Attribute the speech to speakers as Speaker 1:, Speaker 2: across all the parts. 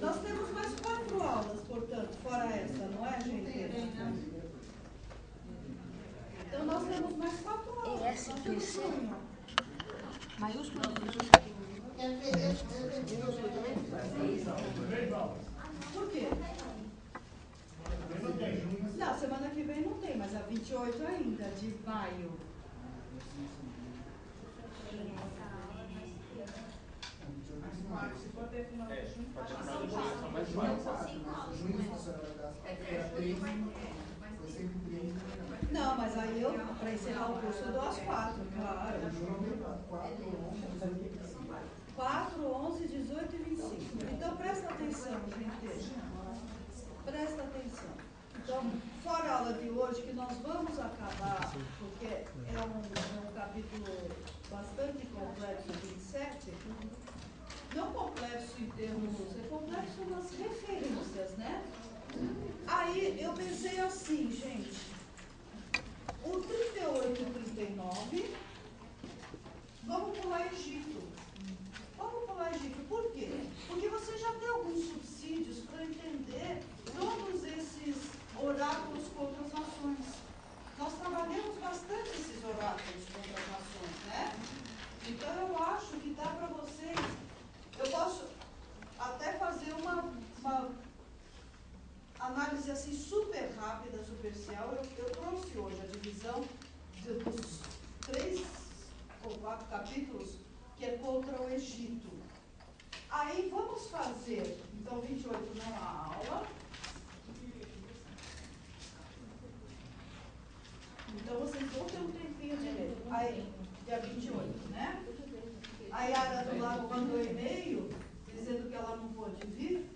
Speaker 1: Nós temos mais 4 aulas, portanto, fora essa, não é, gente? Então, nós temos mais 4 aulas.
Speaker 2: ESPC. Maiúsculo.
Speaker 1: Por quê? Não, semana que vem não tem, mas a 28 ainda, de maio. Se for até final de junho, não, mas aí eu, para encerrar o curso, eu dou as 4, claro. 4, 11, 18 e 25. Então, presta atenção, gente. Presta atenção. Então, fora a aula de hoje, que nós vamos acabar, porque é um capítulo bastante complexo, 27. Não complexo em termos, é complexo nas referências, né? Aí eu pensei assim, gente, o 38 e 39, vamos pular Egito. Vamos pular Egito. Por quê? Porque você já tem alguns subsídios para entender todos esses oráculos contra as nações. Nós trabalhamos bastante esses oráculos contra as nações, né? Então eu acho que dá para vocês. Eu posso até fazer uma análise assim super rápida, superficial. Eu trouxe hoje a divisão dos 3 ou 4 capítulos que é contra o Egito. Aí vamos fazer, então 28 não há aula. Então vocês vão ter um tempinho de ler. Aí, dia 28, né? A Yara do Lago mandou e-mail dizendo que ela não pôde vir,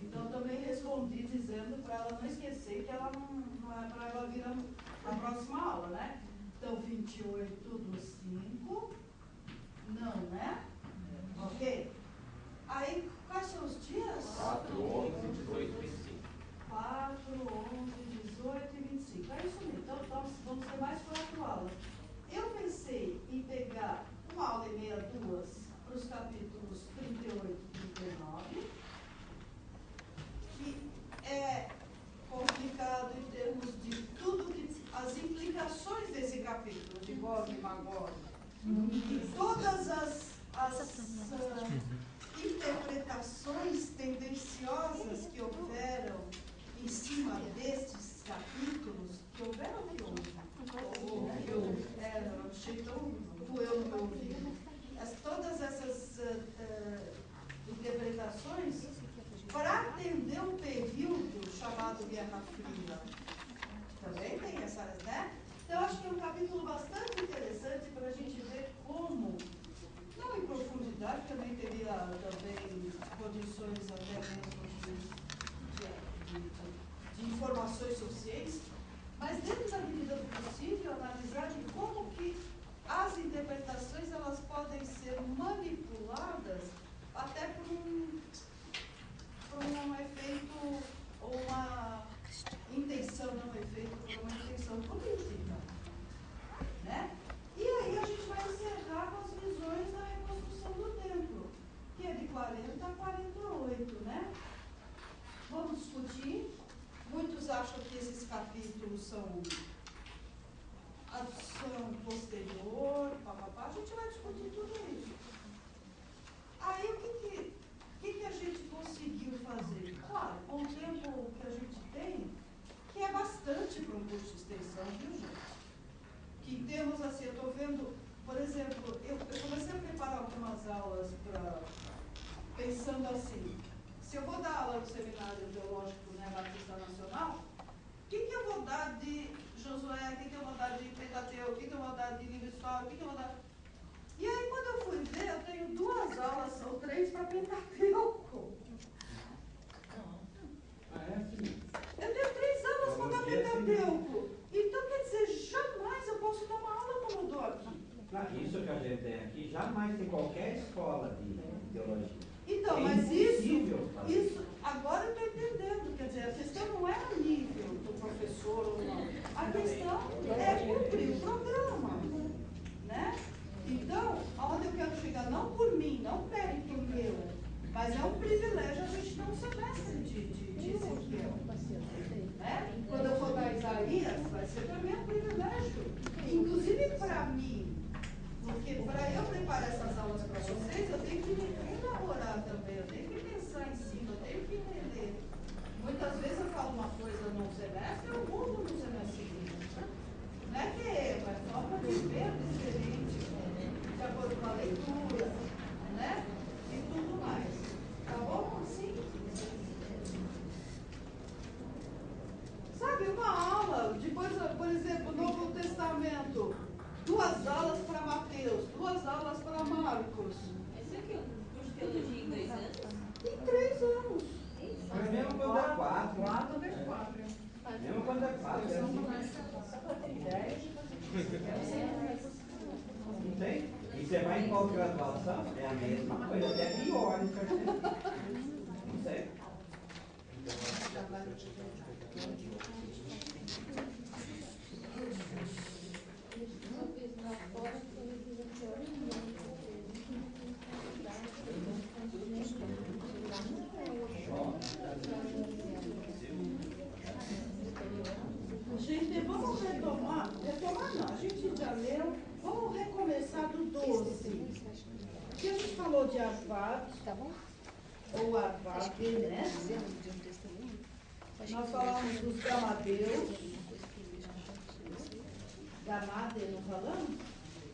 Speaker 1: então também respondi dizendo para ela não esquecer que ela não é para ela vir na próxima aula, né? Então 28 do 5, não, né? Ok? Aí, quais são os dias?
Speaker 3: 4, 11, 18 e 25.
Speaker 1: 4, 11, 18 e 25. É isso mesmo. Então, vamos ter mais 4 aulas. Eu pensei em pegar 1 aula e meia, 2, para os capítulos 38 e 39, que é complicado em termos de tudo que as implicações desse capítulo, de Gog e Magog, e todas as interpretações tendenciosas que houveram em cima destes capítulos, que houveram que houve. Eu achei tão doeu no meu ouvido. Todas essas interpretações para atender um período chamado Guerra Fria. Também tem essas, né? Então, acho que é um capítulo bastante interessante para a gente ver como, não em profundidade, também teria também condições até mesmo de informações suficientes, mas dentro da medida do possível, analisar de como que as interpretações elas podem ser manipuladas até por um efeito ou uma intenção, não efeito, por uma intenção política, né? E aí a gente vai encerrar com as visões da reconstrução do templo, que é de 40 a 48, né? Vamos discutir. Muitos acham que esses capítulos são adição posterior, papapá. A gente vai discutir tudo isso. Aí o que a gente conseguiu fazer? Claro, com o tempo que a gente tem, que é bastante para um curso de extensão, viu, gente? Que temos assim, eu estou vendo, por exemplo, eu comecei a preparar algumas aulas pensando assim, se eu vou dar aula no Seminário Teológico, né, Batista Nacional, o que eu vou dar de Josué, o que eu vou dar de Pentateuco, o que eu vou dar de livro histórico, o que eu vou dar... E aí, quando eu fui ver, eu tenho 2 aulas ou 3 para Pentateuco. Eu tenho 3 aulas para dar Pentateuco. Então, quer dizer, jamais eu posso dar uma aula como eu dou aqui.
Speaker 4: Isso que a gente tem aqui, jamais tem qualquer escola de teologia.
Speaker 1: Então, mas isso, agora eu estou entendendo. Quer dizer, a questão não é o nível do professor ou não. A questão é cumprir o programa, né? Então, aonde eu quero chegar, não por mim, não mérito meu, mas é um privilégio a gente não Quando eu for dar Isaías, vai ser para mim um privilégio. Inclusive para mim. Porque para eu preparar essas aulas para vocês, eu tenho que me elaborar também, eu tenho que pensar em cima, eu tenho que entender. Muitas vezes eu falo uma coisa num semestre, eu mudo no semestre seguinte. Não é que é erro, é forma de ver diferente, de acordo com a leitura, né? E tudo mais. Tá bom? Assim? Sabe, uma aula, depois, por exemplo, Novo Testamento, 2 aulas para Mateus, 2 aulas para Marcos.
Speaker 2: Esse aqui é um curso de teologia em 2 anos?
Speaker 1: Em 3 anos.
Speaker 4: Mas mesmo quando é 4.
Speaker 1: 4 vezes 4.
Speaker 4: Mesmo quando é 4. Não tem? E você vai em pós-graduação, é a mesma coisa, até pior. Não sei.
Speaker 1: Gente, vamos retomar não, a gente já leu, vamos recomeçar do 12. Aqui a gente falou de Arvad, ou Arvad, né? Nós falamos dos Gamadeus. Gamade, não falamos?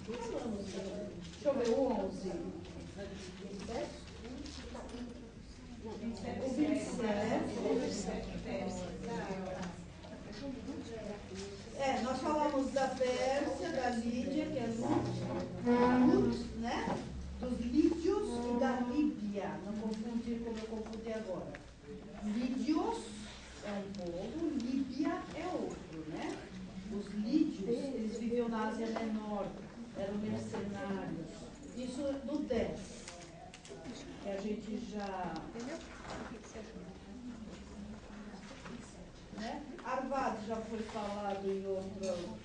Speaker 1: Falamos. Deixa eu ver, o 11. O 27. Nós falamos da Pérsia, da Lídia, que é Lut, né? Dos lídios e da Líbia. Não confundir como eu confundi agora. Lídios é um povo, Líbia é outro, né? Os lídios, eles viviam na Ásia Menor, eram mercenários. Isso no 10, que a gente já... Né? Arvad já foi falado em outro...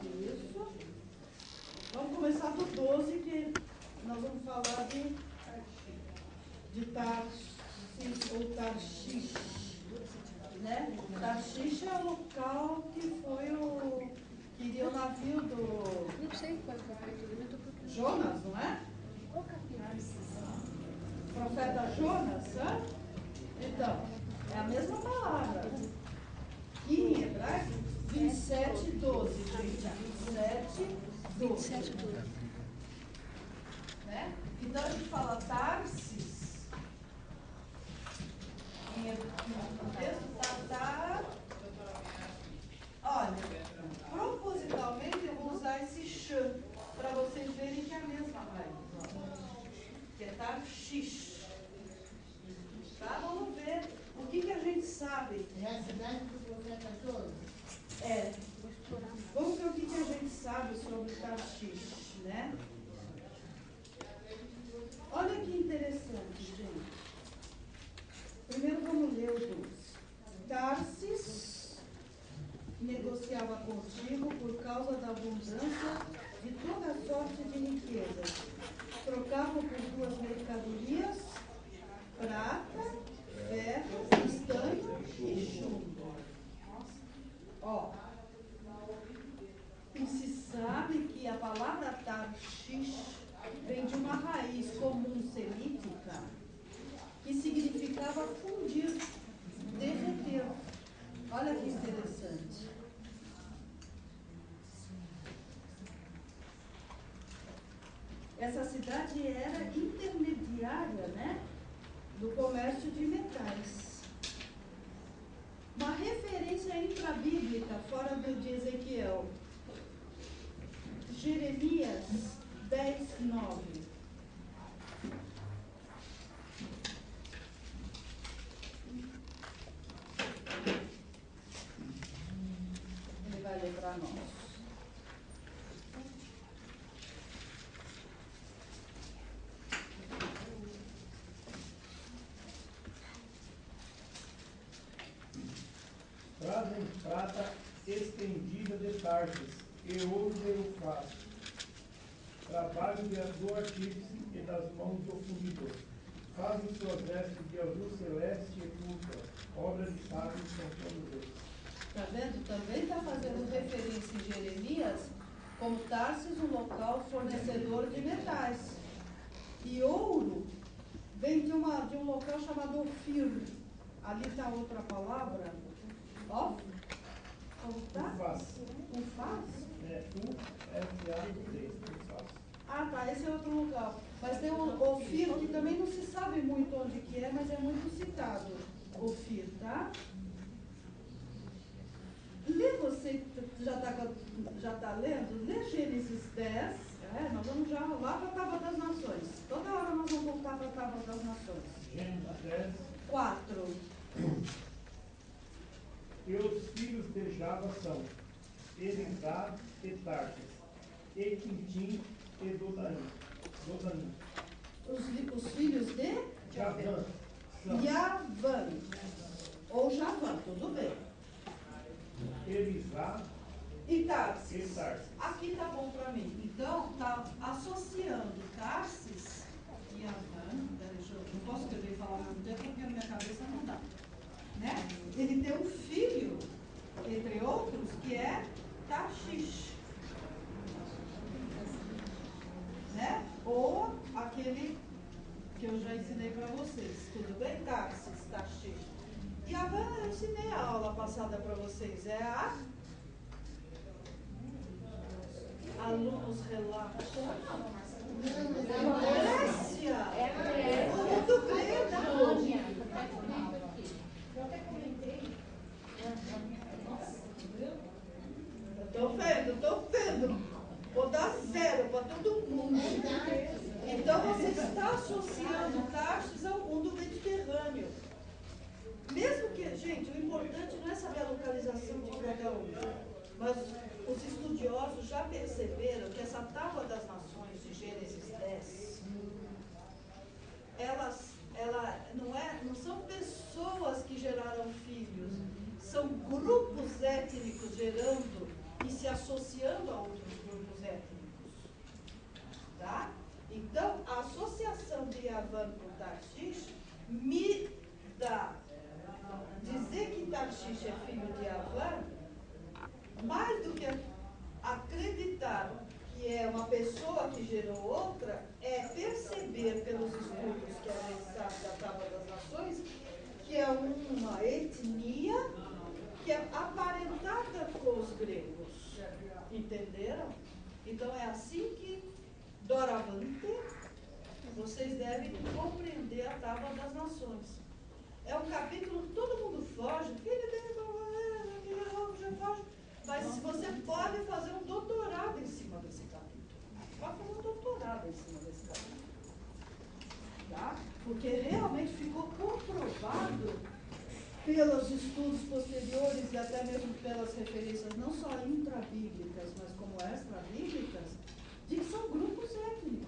Speaker 1: Isso. Vamos começar do 12, que nós vamos falar de Tarsis ou Tarshish. Né? Tarshish é o local que foi o... que iria o navio do...
Speaker 2: Não sei qual é o capítulo, eu estou procurando.
Speaker 1: Jonas, não é?
Speaker 2: Qual capítulo?
Speaker 1: Profeta Jonas, né? Então, é a mesma palavra. E em hebraico, 27, 12, gente. 27, 12.
Speaker 2: 27, 12.
Speaker 1: Né? Então a gente fala Tarsis. No texto tá. Olha, propositalmente eu vou usar esse sh para vocês verem que é a mesma raiz. Que é Tarshish. Tá? Vamos ver o que a gente sabe.
Speaker 5: É a cidade do profeta Jonas?
Speaker 1: É. Vamos ver o que a gente sabe sobre Tarshish, né? Olha que interessante, gente. Primeiro vamos ler o 12. Tarsis negociava contigo por causa da abundância de toda sorte de riquezas. Trocavam por 2 mercadorias, prata, ferro, estanho e chumbo. Ó, e se sabe que a palavra Tarshish vem de uma raiz comum semítica que significava fundir, derreter. Olha que interessante. Essa cidade era intermediária, né, do comércio de metais. Uma referência intrabíblica, fora do de Ezequiel. Jeremias 10, 9. Ele vai ler para nós.
Speaker 6: Trazem prata estendida de Tarsis e ouro de Eufrates, trabalho do artífice e das mãos do fundidor. Fazem suas vestes de azul celeste e púrpura, obra de sábios são todos eles.
Speaker 1: Está vendo? Também está fazendo referência em Jeremias como Tarsis, um local fornecedor de metais. E ouro vem de um local chamado Ofir. Ali está outra palavra. Ó. Como está?
Speaker 6: Ufaz.
Speaker 1: Ufaz?
Speaker 6: É U-F-A-Z. Ufaz.
Speaker 1: Ah, tá. Esse é outro local. Mas tem o Ofir, que também não se sabe muito onde que é, mas é muito citado. Ofir, tá? Lê você, já tá lendo? Lê Gênesis 10. Nós vamos já lá para a Tábua das Nações. Toda hora nós vamos voltar para a Tábua das Nações.
Speaker 6: Gênesis 10.
Speaker 1: 4.
Speaker 6: E os filhos de Java são Elisá e Tarsis, e Quintim e Dodanim.
Speaker 1: Os filhos de
Speaker 6: Javã são
Speaker 1: Yavã. Ou Javã, tudo bem.
Speaker 6: Elisá
Speaker 1: E Tarsis.
Speaker 6: e Tarsis.
Speaker 1: Aqui tá bom para mim. Então, tá associando Tarsis e Yavã. Eu não posso escrever e falar ao mesmo tempo porque na minha cabeça não dá. Né? Ele tem um filho, entre outros, que é Tarshish. Né? Ou aquele que eu já ensinei para vocês. Tudo bem? Tarsis, Tarshish. E a Havana eu ensinei a aula passada para vocês. É alunos relatos. Grécia. Muito grego. Estou vendo. Vou dar 0 para todo mundo. Então você está associando Tarsis ao mundo mediterrâneo. Mesmo que, gente, o importante não é saber a localização de cada um. Mas os estudiosos já perceberam que essa Tábua das Nações de Gênesis 10, ela não são pessoas que geraram filhos, são grupos étnicos gerando e se associando a outros grupos étnicos. Tá? Então, a associação de Yavã com Tarshish me dá dizer que Tarshish é filho de Yavã, mais do que acreditar que é uma pessoa que gerou outra, é perceber pelos estudos que a gente sabe da Tábua das Nações que é uma etnia que é aparentada com os gregos. Entenderam? Então é assim que, doravante, vocês devem compreender a Tábua das Nações. É um capítulo que todo mundo foge, mas você pode fazer um doutorado em cima desse capítulo. Pode fazer um doutorado em cima desse capítulo. Tá? Porque realmente ficou comprovado pelos estudos posteriores e até mesmo pelas referências não só intrabíblicas, mas como extrabíblicas, de que são grupos étnicos.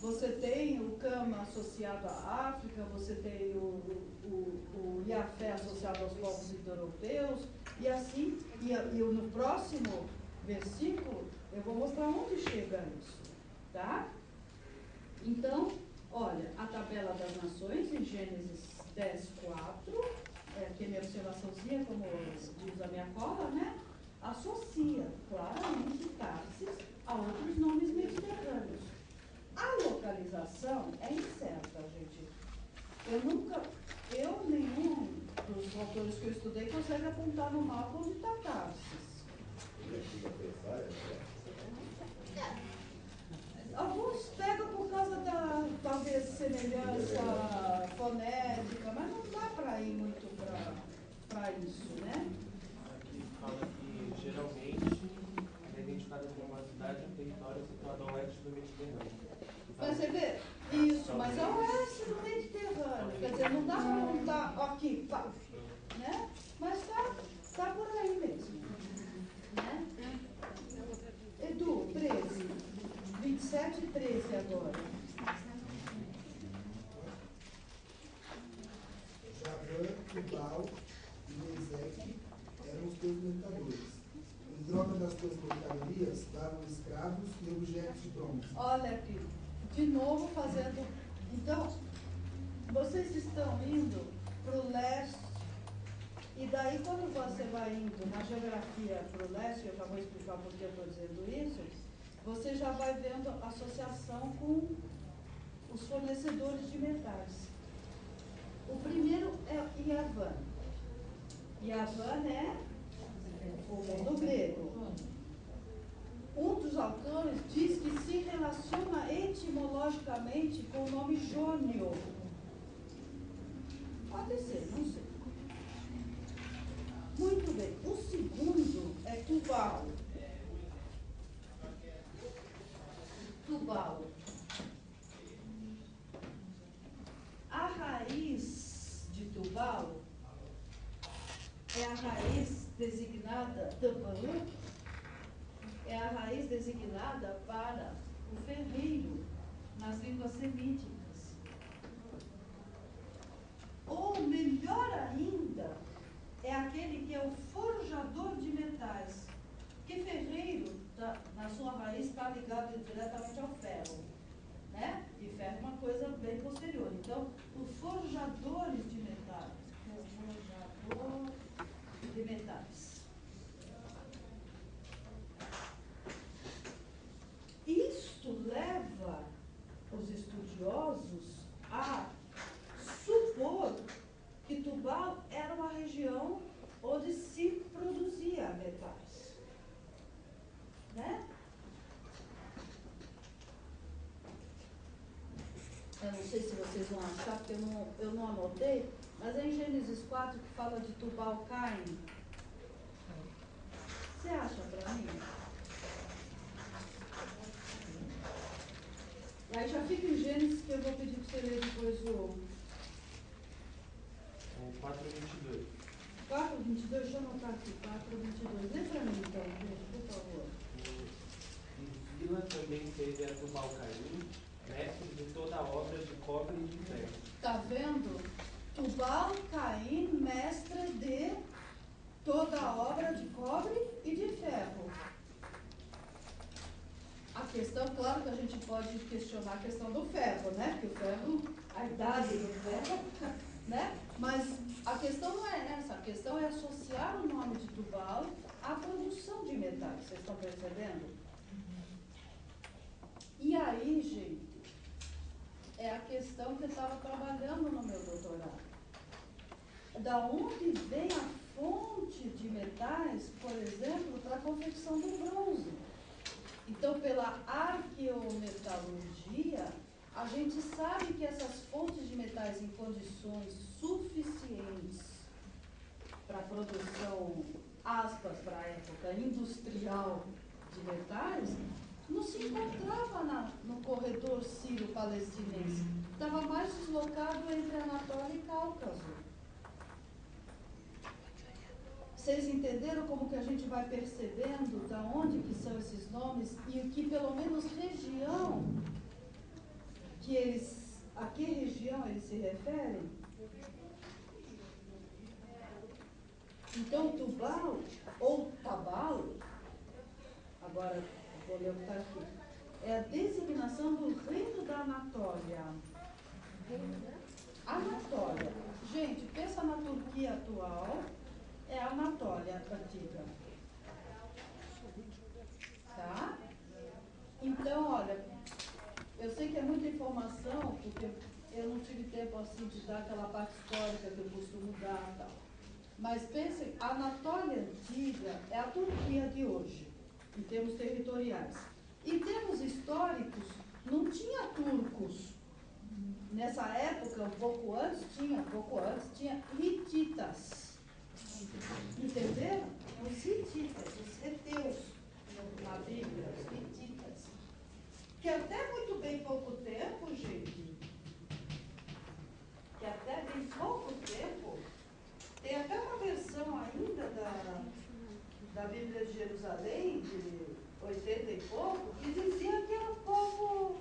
Speaker 1: Você tem o Cama associado à África, você tem o Iafé associado aos povos indo-europeus, e assim, e no próximo versículo, eu vou mostrar onde chega isso, tá? Então, olha, a tabela das nações, em Gênesis 10, 4, aqui a minha observaçãozinha, como diz a minha cola, né? Associa claramente Tarsis a outros nomes mediterrâneos. A localização é incerta, gente. Nenhum dos autores que eu estudei consegue apontar no mapa onde está Tarsis. Alguns pegam por causa da, talvez, semelhança fonética, mas não dá para ir muito para isso, né?
Speaker 3: Aqui fala que geralmente é identificada como uma cidade ou território situado ao oeste do Mediterrâneo.
Speaker 1: Mas você vê? Isso, mas é o oeste do Mediterrâneo. Quer dizer, não dá para montar aqui, pá, né? Mas tá por aí mesmo. Né? Edu, 13. 27 e 13 agora.
Speaker 7: Javã, Tubal e Meseque eram os teus mercadores. Em troca das tuas mercadorias, davam escravos e objetos de bronze.
Speaker 1: Olha aqui, de novo fazendo. Então, vocês estão indo para o leste. E daí, quando você vai indo na geografia para o leste, eu já vou explicar por que eu estou dizendo isso, você já vai vendo associação com os fornecedores de metais. O primeiro é Yavan. Yavan é o mundo grego. Um dos autores diz que se relaciona etimologicamente com o nome Jônio. Pode ser, não sei. Muito bem. O segundo é Tubal. Tubal. A raiz de Tubal é a raiz designada Tabalu, é a raiz designada para o ferreiro nas línguas semíticas. Ou melhor ainda, é aquele que é o forjador de metais. Porque ferreiro, na sua raiz, está ligado diretamente ao ferro. Né? E ferro é uma coisa bem posterior. Então, os forjadores de metais. Forjador de metais. Isto leva os estudiosos a supor que Tubal era uma região onde se produzia metais. Né? Eu não sei se vocês vão achar, porque eu não anotei, mas é em Gênesis 4 que fala de Tubal Caim. Você acha para mim? E aí já fica em Gênesis, que eu vou pedir para você ler depois o
Speaker 3: 4:22.
Speaker 1: 4:22, deixa eu anotar aqui, 4:22. Lê para mim então, gente, por favor.
Speaker 3: E Zila também teve a Tubal Caim, mestre de toda a obra de cobre e de ferro.
Speaker 1: Está vendo? Tubal Caim, mestre de toda a obra de cobre e de ferro. A questão, claro que a gente pode questionar a questão do ferro, né? Porque o ferro, a idade do ferro, né? Mas a questão não é essa, a questão é associar o nome de Tubal à produção de metais. Vocês estão percebendo? E aí, gente, é a questão que eu estava trabalhando no meu doutorado. Da onde vem a fonte de metais, por exemplo, para a confecção do bronze? Então, pela arqueometalurgia, a gente sabe que essas fontes de metais em condições suficientes para a produção, aspas, para a época industrial de metais, não se encontrava no corredor sírio-palestinense. Estava mais deslocado entre Anatólia e Cáucaso. Vocês entenderam como que a gente vai percebendo de onde que são esses nomes e que pelo menos região a que região eles se referem? Então, Tubal ou Tabal, agora vou ler o que está aqui, é a designação do reino da Anatólia. Anatólia. Gente, pensa na Turquia atual, é a Anatólia antiga. Tá? Então, olha, eu sei que é muita informação, porque eu não tive tempo assim de dar aquela parte histórica que eu costumo dar e tal. Mas pensem, a Anatólia antiga é a Turquia de hoje, em termos territoriais. Em termos históricos, não tinha turcos. Nessa época, um pouco antes, tinha hititas. Entenderam? Os hititas, os heteus, na Bíblia, os hititas. Que até muito bem pouco tempo, gente, que até bem pouco tempo, tem até uma versão ainda da Bíblia de Jerusalém, de 80 e pouco, que dizia que era um povo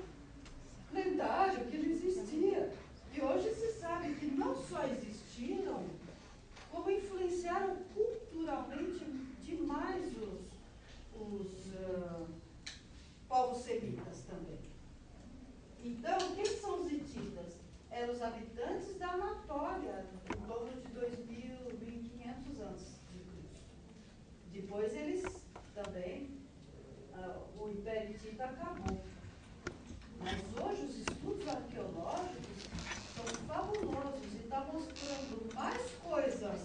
Speaker 1: lendário, que não existia. E hoje se sabe que não só existiram, como influenciaram culturalmente demais os povos semitas também. Então, quem são os hititas? Eram os habitantes da Anatólia, em torno depois eles também, o Império Hitita acabou. Mas hoje os estudos arqueológicos são fabulosos e estão mostrando mais coisas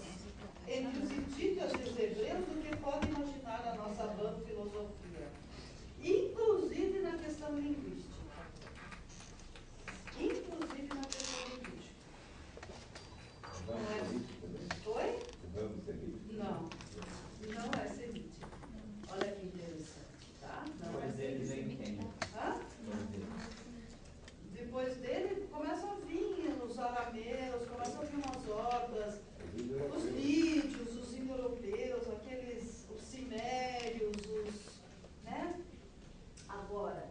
Speaker 1: entre os hititas e os hebreus do que pode imaginar a nossa van filosofia. Inclusive na questão linguística. Inclusive na questão linguística. Não é? Oi? Não. Não é semítico. Olha que interessante, tá? Não é
Speaker 4: Pois eles
Speaker 1: semítico.
Speaker 4: entendem.
Speaker 1: Hã? Depois dele começam a vir os arameus, começam a vir umas hordas, os lídios, os indo-europeus, os cimérios, né? Agora,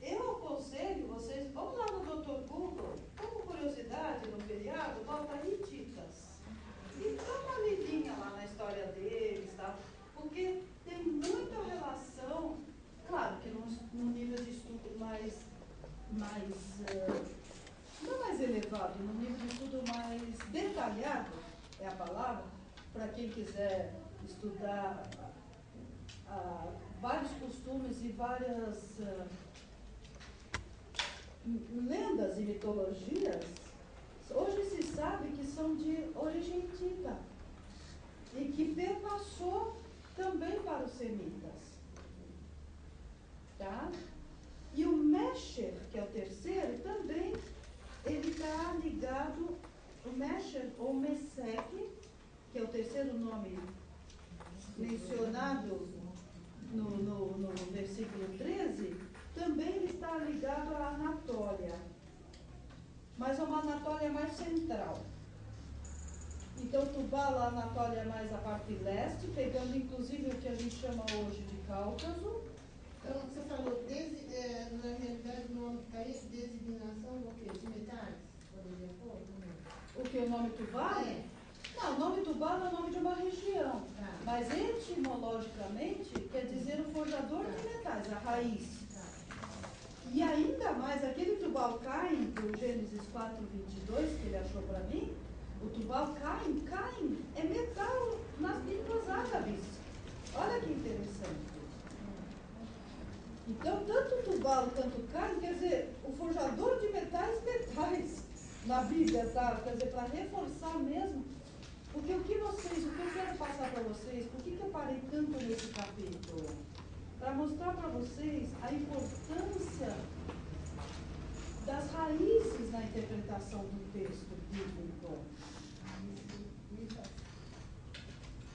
Speaker 1: eu aconselho vocês, vamos lá no Dr. Google, como curiosidade no feriado, bota hititas. E dá uma lidinha lá na história deles, tá? Porque tem muita relação, claro que num nível de estudo mais não mais elevado, num nível de estudo mais detalhado, é a palavra, para quem quiser estudar vários costumes e várias lendas e mitologias, hoje se sabe que são de origem hitita e que perpassou também para os semitas. Tá? E o Mesher, que é o terceiro, também ele está ligado, o Mesher ou Mesec, que é o terceiro nome mencionado no versículo 13, também ele está ligado à Anatólia, mas é uma Anatólia mais central. Então, Tubal, a Anatólia é mais a parte leste, pegando inclusive o que a gente chama hoje de Cáucaso.
Speaker 5: Então, você falou, na realidade, o nome está aí, designação do quê? De metais? Poderia pôr?
Speaker 1: O que? O nome Tubal?
Speaker 5: É.
Speaker 1: Não, o nome Tubal é o nome de uma região.
Speaker 5: Tá.
Speaker 1: Mas etimologicamente quer dizer o forjador de metais, a raiz.
Speaker 5: Tá.
Speaker 1: E ainda mais, aquele Tubal-Caim, do Gênesis 4:22, que ele achou para mim, o Tubal-Caim, Caim é metal nas línguas árabes. Olha que interessante. Então, tanto Tubal quanto Caim, quer dizer, o forjador de metais, na Bíblia, tá? Quer dizer, para reforçar mesmo, porque o que eu quero passar para vocês, por que eu parei tanto nesse capítulo? Para mostrar para vocês a importância das raízes na interpretação do texto bíblico.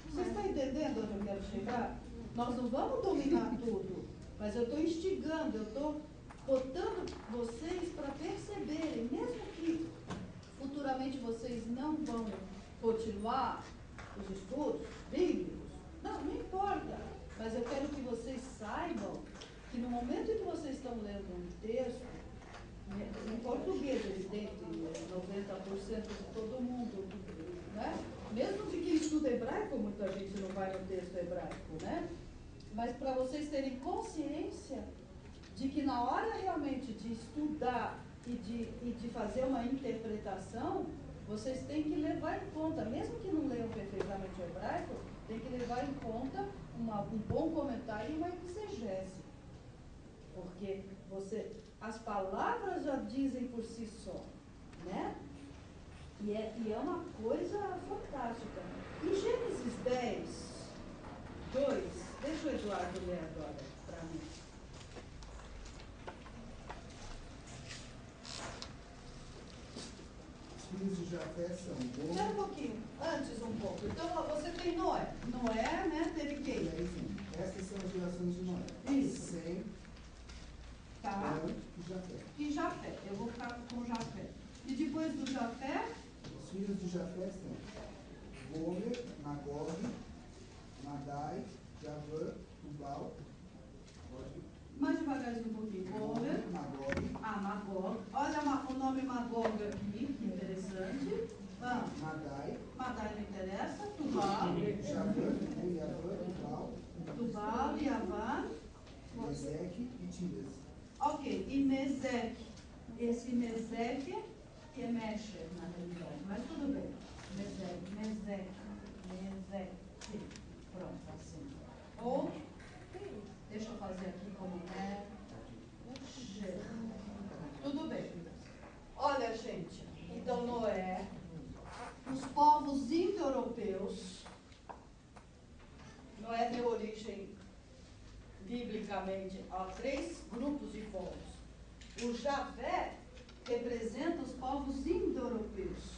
Speaker 1: Vocês estão entendendo onde eu quero chegar? Nós não vamos dominar tudo, mas eu estou instigando, eu estou botando vocês para perceberem, mesmo que futuramente vocês não vão continuar os estudos bíblicos, não importa, mas eu quero que vocês saibam que no momento em que vocês estão lendo um texto, em português, evidente, 90% de todo mundo, né? Mesmo de quem estuda hebraico, muita gente não vai no texto hebraico, né? Mas para vocês terem consciência de que na hora realmente de estudar e de fazer uma interpretação, vocês têm que levar em conta, mesmo que não leiam perfeitamente o hebraico, tem que levar em conta um bom comentário e uma exegese. Porque as palavras já dizem por si só, né? E é uma coisa fantástica. Em Gênesis 10, 2, deixa o Eduardo ler agora para mim.
Speaker 7: Os filhos de Jafé são
Speaker 1: Espera um
Speaker 7: Gomer,
Speaker 1: pouquinho, antes um pouco. Então, você tem Noé. Noé, né, teve quem?
Speaker 7: e aí, sim, essas são as gerações de Noé.
Speaker 1: Isso.
Speaker 7: Sem,
Speaker 1: Tá.
Speaker 7: Cã e Jafé.
Speaker 1: E Jafé. Eu vou ficar com Jafé. E depois do Jafé,
Speaker 7: Os filhos de Jafé são Gomer, Magog, Madai, Javã, Tubal,
Speaker 1: mais devagarzinho um pouquinho. Gomer.
Speaker 7: Magog,
Speaker 1: Magog. Olha o nome Magog aqui, que interessante.
Speaker 7: Madai,
Speaker 1: Madai não interessa. Tubal.
Speaker 7: Javã, Yavã, Tubal,
Speaker 1: Tubal, Yavã.
Speaker 7: Meseque e Tiras.
Speaker 1: Ok, e Meseque. Esse Meseque que é Mesher, na realidade, mas tudo bem. Meseque. Mesec. Pronto, assim. Ou, deixa eu fazer aqui como é. Tudo bem. Olha, gente, então Noé, os povos indo-europeus, Noé deu origem, biblicamente, a 3 grupos de povos. O Javé representa os povos indo-europeus.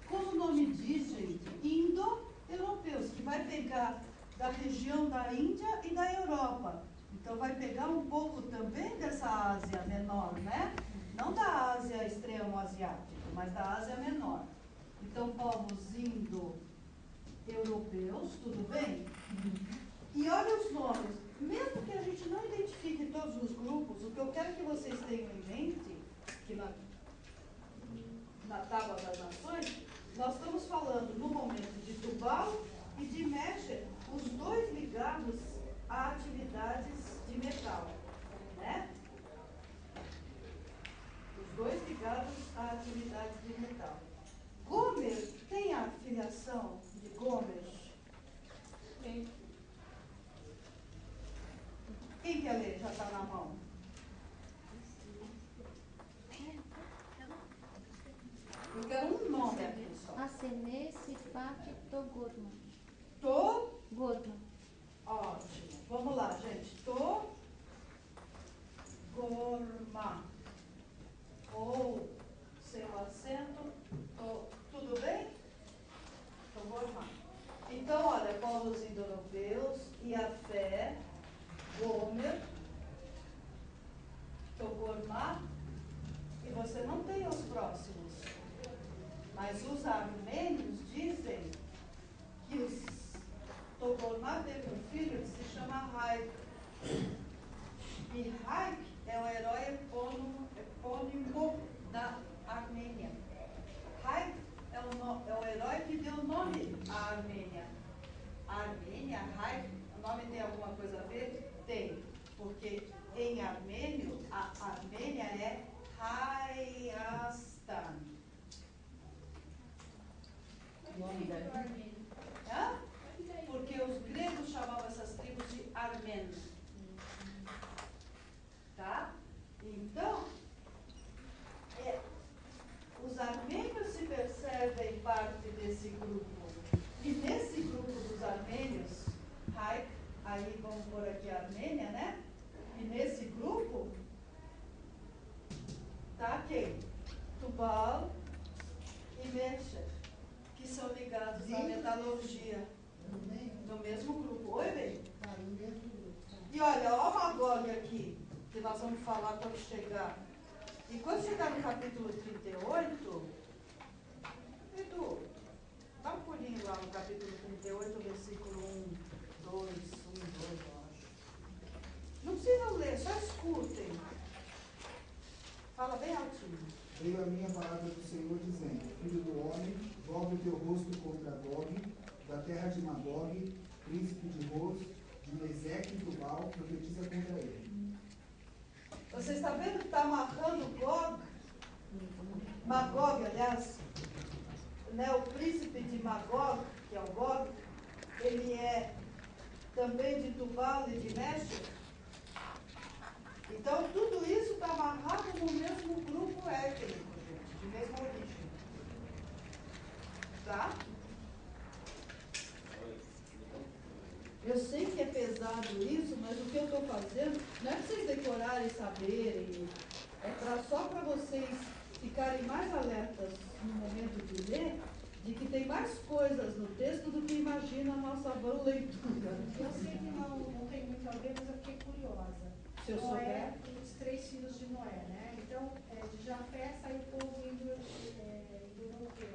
Speaker 1: Como o nome diz, gente, indo-europeus, que vai pegar da região da Índia e da Europa. Então vai pegar um pouco também dessa Ásia menor, né? Não da Ásia extremo asiático, mas da Ásia menor. Então, povos indo-europeus, tudo bem? E olha os nomes. Mesmo que a gente não identifique todos os grupos, o que eu quero que vocês tenham em mente, que na Tábua das Nações, nós estamos falando no momento de Tubal e de Mesher, os dois ligados a atividades de metal, né? Os dois ligados a atividades de metal. Gomer, tem a filiação de Gomer?
Speaker 2: Tem.
Speaker 1: Quem quer ler? Já está na mão. Eu quero um nome aqui só.
Speaker 8: Asene, Sifat, Togodma.
Speaker 1: Godma. Ótimo. Vamos lá, gente. Gorma. Ou sem o acento. Tudo bem? Gorma. Então, olha, povos indo-europeus, Iafé, Gomer, Togorma, e você não tem os próximos. Mas os armênios dizem que os Togorma teve um filho que se chama Haik. E Haik é o herói epônimo da Armênia. Haik é o herói que deu nome à Armênia. A Armênia, Haik, o nome tem alguma coisa a ver? Tem, porque em armênio, a Armênia é Hayastan. Hã? Porque os gregos chamavam essas tribos de armênios. Tá? Então, os armênios se percebem parte desse grupo. E nesse grupo dos armênios, Haik, aí vamos por aqui a Armênia, né? E nesse grupo, tá quem? Tubal e Mesher, que são ligados à metalurgia. No mesmo grupo. Oi, bem?
Speaker 5: Tá, no mesmo grupo. Tá.
Speaker 1: E olha, ó o Magog aqui, que nós vamos falar quando chegar. E quando chegar no capítulo 38, Edu, dá um pulinho lá no capítulo 38, versículo 1, 2, 1, 2, eu acho. Não precisam ler, só escutem. Fala bem altinho.
Speaker 7: Veio a minha palavra do Senhor dizendo: Filho do homem, volve o teu rosto contra Gog, da terra de Magog, príncipe de Ros, de Meseque e Tubal, profetiza contra ele.
Speaker 1: Você está vendo que está amarrando Gog? Magog, aliás, né, o príncipe de Magog, que é o Gog, ele é também de Tubal e de Mesher. Então, tudo isso está amarrado no mesmo grupo étnico, gente, de mesma origem. Tá? Eu sei que é pesado isso, mas o que eu estou fazendo não é para vocês decorarem e saberem, é só para vocês ficarem mais alertas no momento de ler, de que tem mais coisas no texto do que imagina a nossa leitura.
Speaker 9: Eu sei que não tem muito a ver, mas eu fiquei curiosa.
Speaker 1: Se eu
Speaker 9: Noé,
Speaker 1: souber.
Speaker 9: os 3 filhos de Noé, né? Então, de Jafé saiu o povo indo-europeu.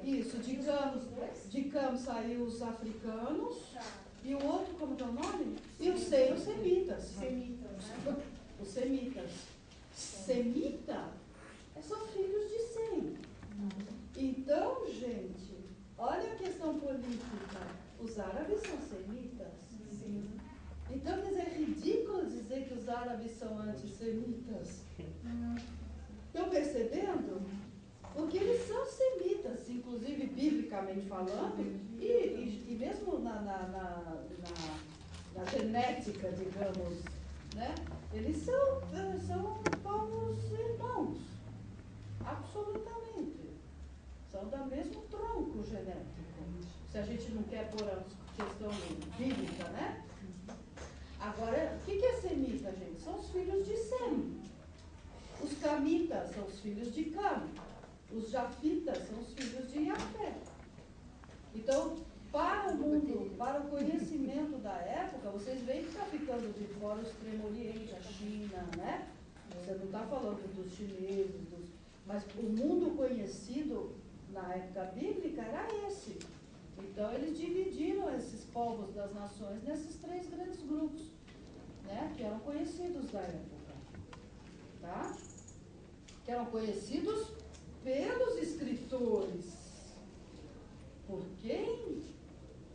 Speaker 1: Isso, de
Speaker 9: E os
Speaker 1: Cam,
Speaker 9: outros dois?
Speaker 1: de Cam saiu os africanos,
Speaker 9: Tá.
Speaker 1: e o outro, como é o nome? E os semitas.
Speaker 9: Semitas, né?
Speaker 1: Os semitas. Semita são filhos de Sem. Então, gente, olha a questão política. Os árabes são semitas.
Speaker 9: Sim.
Speaker 1: Então, quer dizer, é ridículo dizer que os árabes são antissemitas. Estão percebendo? Porque eles são semitas, inclusive bíblicamente. geneticamente falando, e mesmo na genética, digamos, né? Eles são povos irmãos, absolutamente. São do mesmo tronco genético. Se a gente não quer pôr a questão bíblica, né? Agora, o que é semita, gente? São os filhos de Sem. Os camitas são os filhos de Cam. Os jafitas são os filhos de Jafé. Então, para o mundo, para o conhecimento da época, vocês veem que está ficando de fora o Extremo Oriente, a China, né? Você não está falando dos chineses, mas o mundo conhecido na época bíblica era esse. Então, eles dividiram esses povos das nações nesses 3 grandes grupos, né? Que eram conhecidos da época. Tá? Que eram conhecidos pelos escritores. Por quem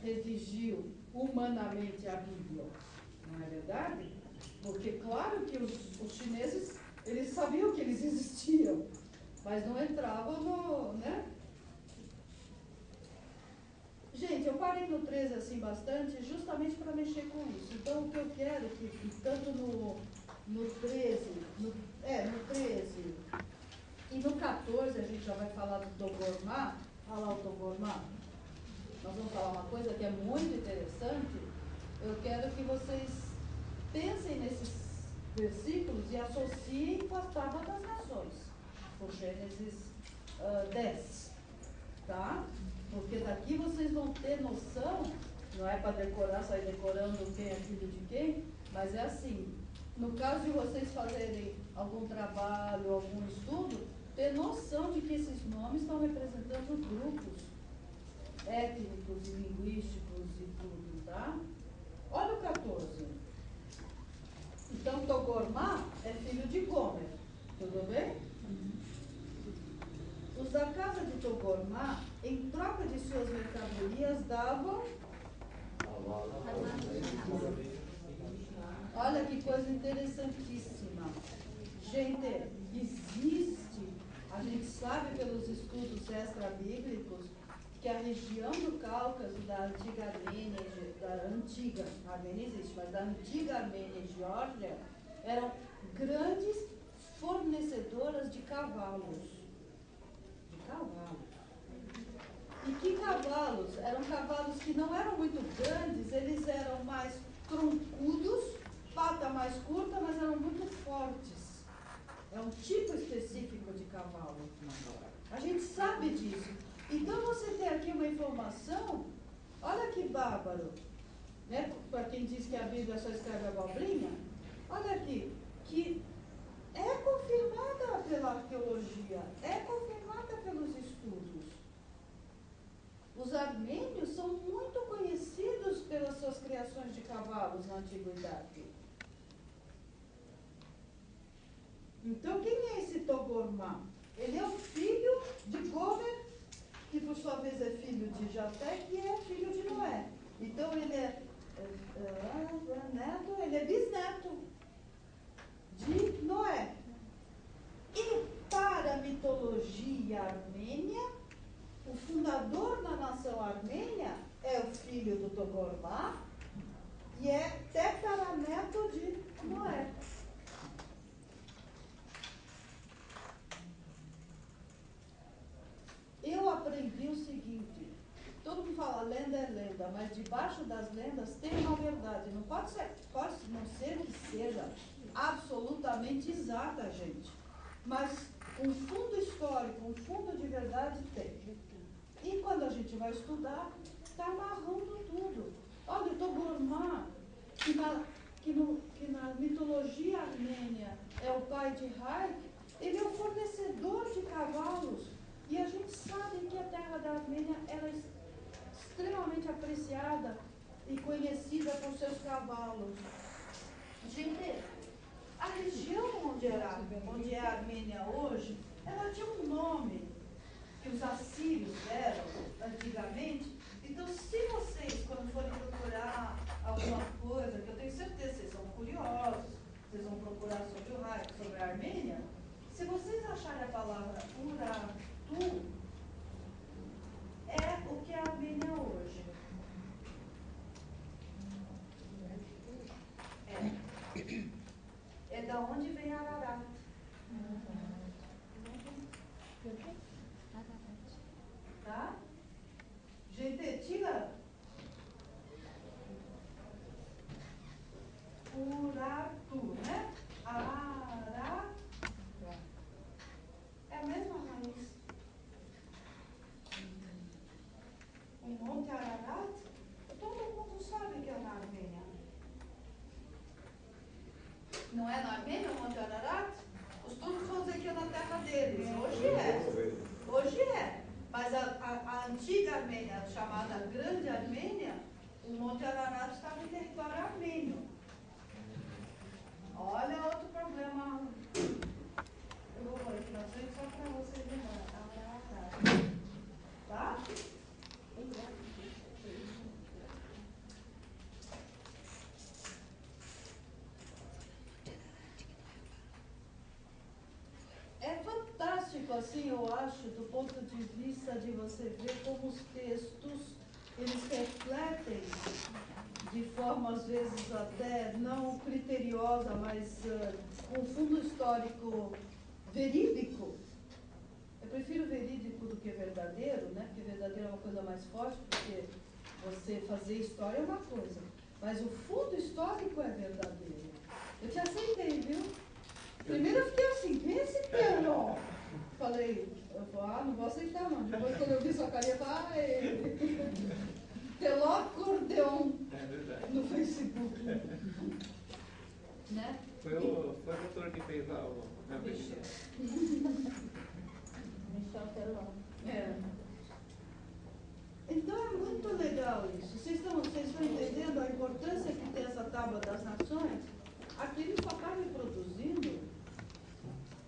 Speaker 1: redigiu humanamente a Bíblia? Não é verdade? Porque, claro que os chineses, eles sabiam que eles existiam, mas não entravam no... né? Gente, eu parei no 13 assim bastante, justamente para mexer com isso. Então, o que eu quero é que, tanto no 13, no 13 e no 14, a gente já vai falar do Togormá. Olha lá o Togormá. Nós vamos falar uma coisa que é muito interessante. Eu quero que vocês pensem nesses versículos e associem com as tábuas das nações, por Gênesis 10. Tá? Porque daqui vocês vão ter noção, não é para decorar, sair decorando quem é filho de quem, mas é assim, no caso de vocês fazerem algum trabalho, algum estudo, ter noção de que esses nomes estão representando grupos étnicos e linguísticos e tudo, tá? Olha o 14. Então, Togormá é filho de Gomer, tudo bem? Os da casa de Togormá, em troca de suas mercadorias, davam... Olha que coisa interessantíssima. Gente, existe, a gente sabe pelos estudos extra-bíblicos, que a região do Cáucaso, da antiga Armênia existe, mas da antiga Armênia e Geórgia, eram grandes fornecedoras de cavalos. E que cavalos? Eram cavalos que não eram muito grandes, eles eram mais troncudos, pata mais curta, mas eram muito fortes. É um tipo específico de cavalo. A gente sabe disso. Então você tem aqui uma informação, olha que bárbaro, né? Para quem diz que a Bíblia só escreve abobrinha, olha aqui, que é confirmada pela arqueologia, é confirmada pelos estudos. Os armênios são muito conhecidos pelas suas criações de cavalos na antiguidade. Então, quem é esse Togormá? Ele é o filho de Gomer, que por sua vez é filho de Jafé, que é filho de Noé. Então, ele é neto, ele é bisneto de Noé. E para a mitologia armênia, o fundador da nação armênia é o filho do Togormá e é tetaraneto de Noé. Eu aprendi o seguinte, todo mundo fala lenda é lenda, mas debaixo das lendas tem uma verdade. Não pode não ser que seja absolutamente exata, gente. Mas um fundo histórico, um fundo de verdade tem. E quando a gente vai estudar, está amarrando tudo. Olha, o Togormá, que na mitologia armênia é o pai de Rai, ele é o fornecedor de cavalos. E a gente sabe que a terra da Armênia era extremamente apreciada e conhecida por seus cavalos. Gente, a região onde é a Armênia hoje, ela tinha um nome que os assírios deram antigamente. Então, se vocês, quando forem procurar alguma coisa, que eu tenho certeza que vocês são curiosos, vocês vão procurar sobre o Rai, sobre a Armênia, se vocês acharem a palavra Urartu, é o Hoje é. Hoje é. Mas a antiga Armênia, chamada Grande Armênia, o Monte Ararat estava em território armênio. Olha outro problema. Eu vou pôr aqui na frente só para vocês verem. Tá? É fantástico, assim, eu acho, do ponto de vista de você ver como os textos, eles refletem de forma, às vezes, até não criteriosa, mas com fundo histórico verídico. Eu prefiro verídico do que verdadeiro, né? Porque verdadeiro é uma coisa mais forte, porque você fazer história é uma coisa, mas o fundo histórico é verdadeiro. Eu te aceitei, viu? Primeiro eu fiquei assim, pense pelo. Falei, não vou aceitar não. Depois quando eu vi sua carinha, eu falei, Teló Acordeon no Facebook. Né?
Speaker 3: Foi o doutor que fez lá o
Speaker 1: Michel Teló. É. Então é muito legal isso. Vocês estão entendendo a importância que tem essa tábua das nações? Aqui ele só está reproduzindo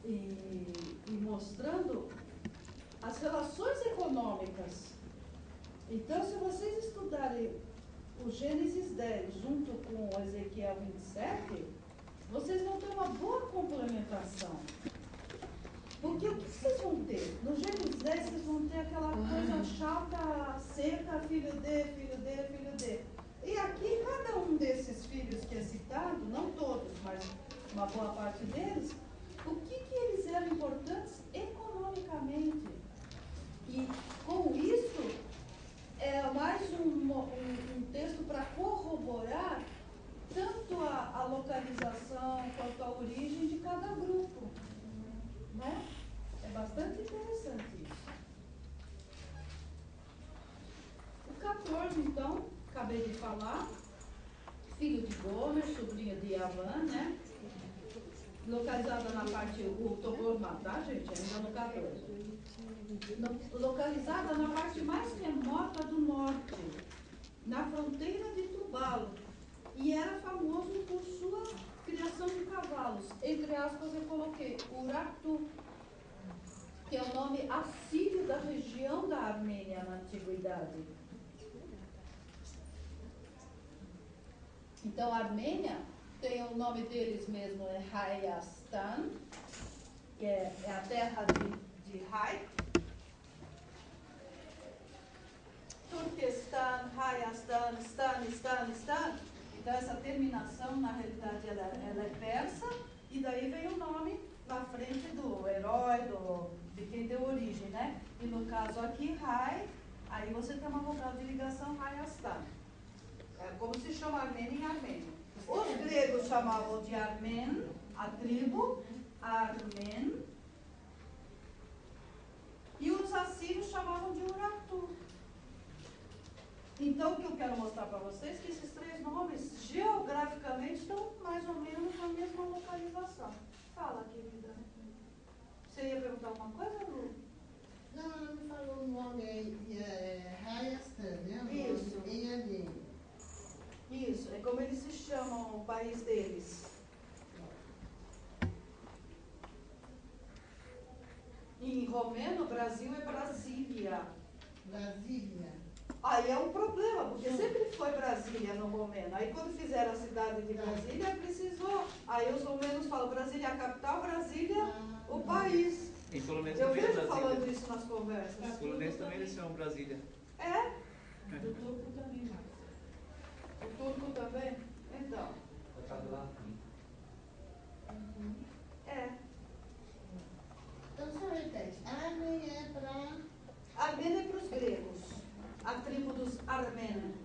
Speaker 1: e mostrando as relações econômicas. Então, se vocês estudarem o Gênesis 10 junto com o Ezequiel 27, vocês vão ter uma boa complementação. Porque o que vocês vão ter? No Gênesis 10, vocês vão ter aquela coisa chata, seca, filho de, filho de, filho de. E aqui, cada um desses filhos que é citado, não todos, mas uma boa parte deles, o que eles eram importantes economicamente. E com isso, é mais um texto para corroborar tanto a localização quanto a origem de cada grupo. Né? É bastante interessante isso. O 14, então, acabei de falar, filho de Gomer, sobrinho de Yavan, né? Localizada na parte, o Togormá, tá, gente? Ainda no 14. Localizada na parte mais remota do norte, na fronteira de Tubal, e era famoso por sua criação de cavalos. Entre aspas, eu coloquei Urartu, que é o nome assírio da região da Armênia na antiguidade. Então, a Armênia tem o nome deles mesmo, é Hayastan, que é a terra de Hay. Turquestan, Hayastan, Stan. Então, essa terminação, na realidade, ela é persa, e daí vem o nome na frente do herói, de quem deu origem, né? E no caso aqui, Hay, aí você tem uma vogal de ligação Hayastan. É como se chama Armênia em armênio. Os gregos chamavam de Armen, a tribo, Armen, e os assírios chamavam de Urartu. Então, o que eu quero mostrar para vocês é que esses três nomes, geograficamente, estão mais ou menos na mesma localização. Fala, querida. Você ia perguntar alguma coisa, Lu?
Speaker 5: Não, ela me falou o nome Hayastan, né?
Speaker 1: Isso.
Speaker 5: Em armênio.
Speaker 1: Isso, é como eles se chamam, o país deles. Em romeno, Brasil é Brasília.
Speaker 5: Brasília.
Speaker 1: Aí é um problema, porque sempre foi Brasília no romeno. Aí quando fizeram a cidade de Brasília, precisou. Aí os romenos falam Brasília a capital, Brasília o país.
Speaker 3: Em polonês
Speaker 1: Eu
Speaker 3: também é
Speaker 1: vejo
Speaker 3: Brasília.
Speaker 1: falando isso nas conversas.
Speaker 3: Em polonês também eles chamam Brasília.
Speaker 1: É? Do turco também. O turco também? Então. É.
Speaker 5: Então, só repete. Armênia é para...
Speaker 1: Armênia é para os gregos. A tribo dos armênios.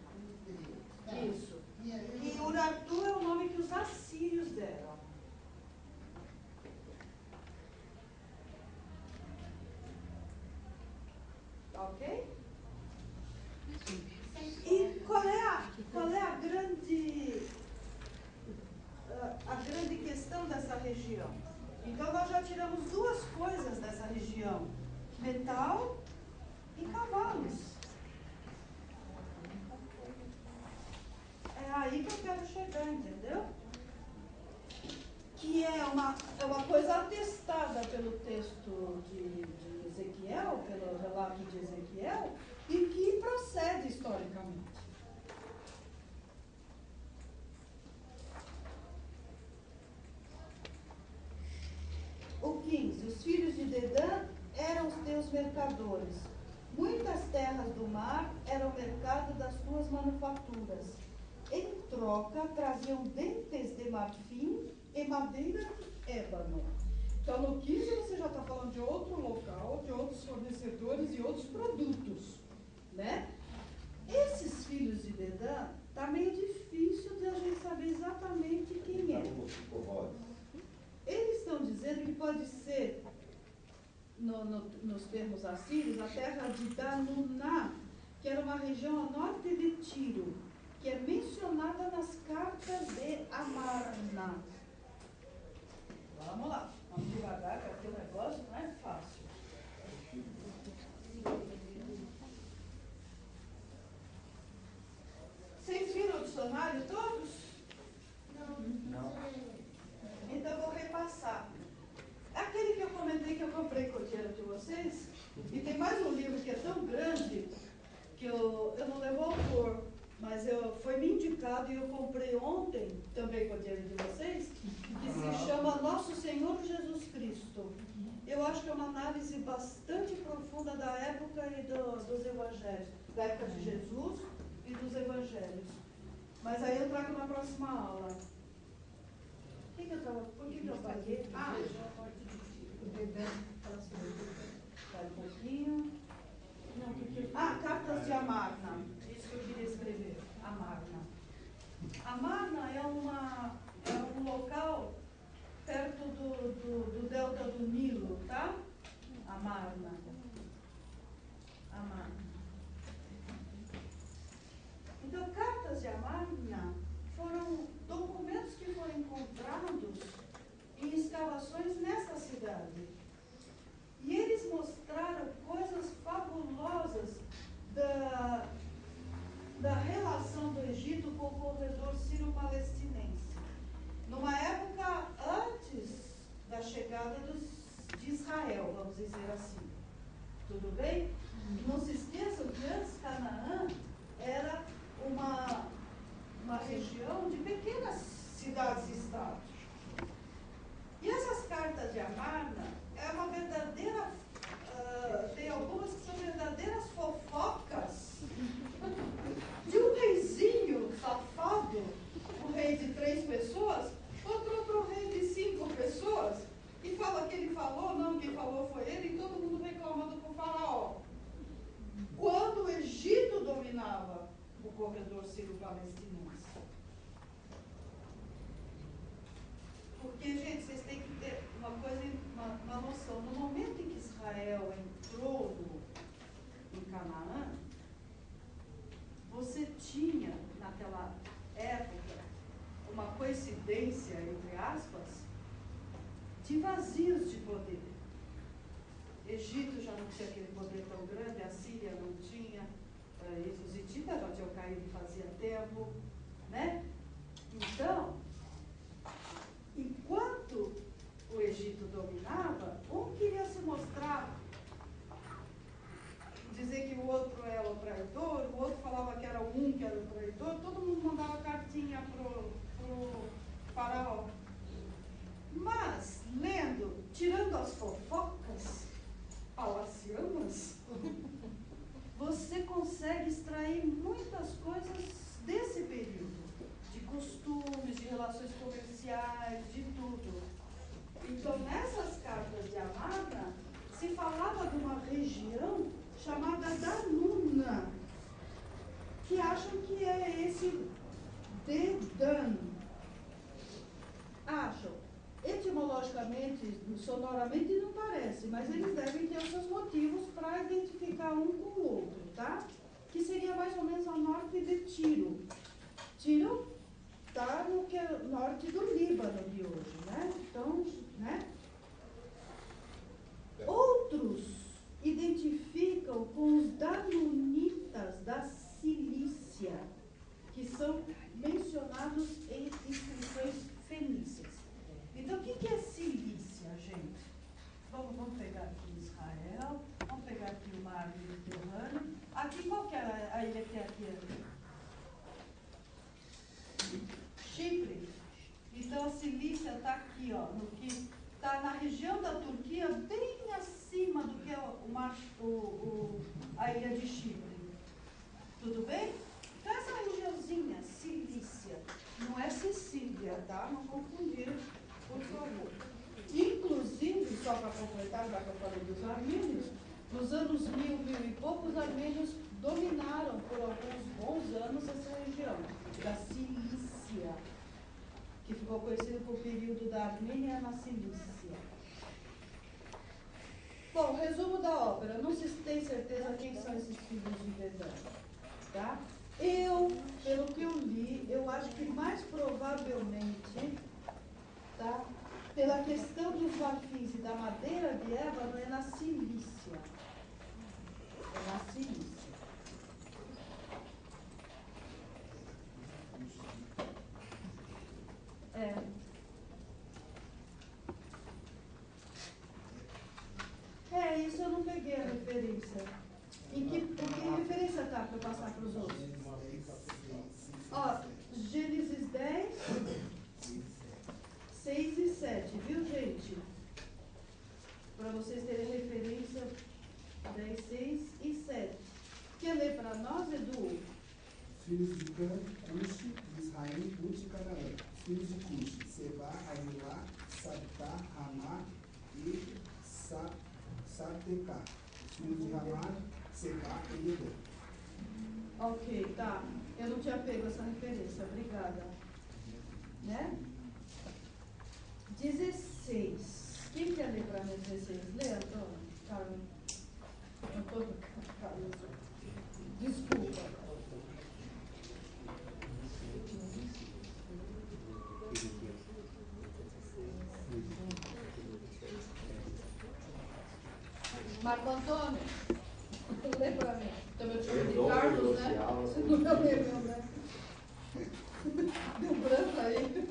Speaker 5: Tá.
Speaker 1: Isso.
Speaker 5: E
Speaker 1: E Urartu é o nome que os assírios deram. Ok? E qual é a grande questão dessa região? Então, nós já tiramos duas coisas dessa região. região? Metal e cavalos. É aí que eu quero chegar, entendeu? Que é uma coisa atestada pelo texto de Ezequiel, pelo relato de Ezequiel, e que procede historicamente. O 15. Os filhos de Dedã eram os teus mercadores. Muitas terras do mar eram mercado das tuas manufaturas. Em troca, traziam dentes de marfim e madeira de ébano. Então, no 15, você já está falando de outro local, de outros fornecedores e outros produtos, né? Esses filhos de Dedã, está meio difícil de a gente saber exatamente quem é. Eles estão dizendo que pode ser, nos termos assírios, a terra de Danuná, que era uma região a norte de Tiro, que é mencionada nas cartas de Amarna. Vamos lá, vamos devagar, porque o negócio não é fácil. Vocês viram o dicionário todos? Não. Então eu vou repassar. Aquele que eu comentei que eu comprei com o dinheiro de vocês, e tem mais um livro que é tão grande que eu não levo ao autor, mas foi me indicado e eu comprei ontem, também com o dinheiro de vocês, que se chama Nosso Senhor Jesus Cristo. Eu acho que é uma análise bastante profunda da época e dos evangelhos, da época de Jesus e dos evangelhos. Mas aí eu trago na próxima aula. Por que eu paguei? Espera um pouquinho. Cartas de Amarna. Isso que eu queria escrever. Amarna. Amarna é um local perto do delta do Nilo, tá? Amarna. Então, cartas de Amarna foram documentos que foram encontrados em escavações nessa cidade. E eles mostraram coisas fabulosas da relação do Egito com o corredor sírio-palestinense. Numa época antes da chegada de Israel, vamos dizer assim. Tudo bem? Não se esqueçam que antes Canaã era uma região de pequenas cidades e estados. E essas cartas de Amarna é uma verdadeira, tem algumas que são verdadeiras fofocas de um reizinho safado, um rei de 3 pessoas, contra outro rei de 5 pessoas, e fala que ele falou, não, quem falou foi ele, e todo mundo reclamando com o faraó. Quando o Egito dominava o corredor sírio-palestinense. Porque, gente, vocês têm que ter uma coisa, uma noção. No momento em que Israel entrou em Canaã, você tinha, naquela época, uma coincidência, entre aspas, de vazios de poder. Egito já não tinha aquele poder tão grande, a Síria não tinha, os hititas já tinham caído fazia tempo, né? Então, enquanto o Egito dominava, um queria se mostrar, dizer que o outro era o traidor, o outro falava que era um que era o traidor, todo mundo mandava cartinha pro faraó. Mas, tirando as fofocas palacianas, você consegue extrair muitas coisas desse período, de costumes, de relações comerciais, de tudo. Então, nessas cartas de Amarna, se falava de uma região chamada Danuna, que acham que é esse Dedan. Acham. Etimologicamente, sonoramente não parece, mas eles devem ter os seus motivos para identificar um com o outro, tá? Que seria mais ou menos ao norte de Tiro. Tiro está no norte do Líbano de hoje, né? Então, né? Outros Aqui, qual que era a ilha que é aqui? Chipre. Então a Cilícia está aqui, ó, no que está na região da Turquia, bem acima do que é a ilha de Chipre. Tudo bem? Então essa regiãozinha, Cilícia, não é Sicília, tá? Não confundir, por favor. Inclusive, só para completar, já que eu falei dos armênios, nos anos 1000 e pouco, os armênios dominaram por alguns bons anos essa região da Cilícia, que ficou conhecido por período da Armênia na Cilícia. Bom, resumo da ópera. Não se tem certeza quem são esses filhos de Dedão, tá? Pelo que eu li, eu acho que mais provavelmente, tá? Pela questão dos marfins e da madeira de ébano, é na Cilícia. É na Cilícia. Isso eu não peguei a referência. Em que referência tá para eu passar para os outros? Ó, Gênesis 10, 6 e 7, viu, gente? Para vocês terem referência, 10, 6 e 7. Quer ler para nós, Edu?
Speaker 7: Filhos de Cã, Cuxi, Israel, Ut e Canaã. Filhos de Cuxi, Seba, Ailá, Sabtá, Ramá e Satecá. Filhos de Ramá, Seba e Edom.
Speaker 1: Ok, tá. Eu não tinha pego essa referência, obrigada. Né? 16. Quem quer ler para mim 16? Lê, Antônio. Antônio Carlos. Desculpa. Marco Antônio, lê para mim. Também eu te chamo de Carlos, né? Não me lembro, né? Deu branco aí.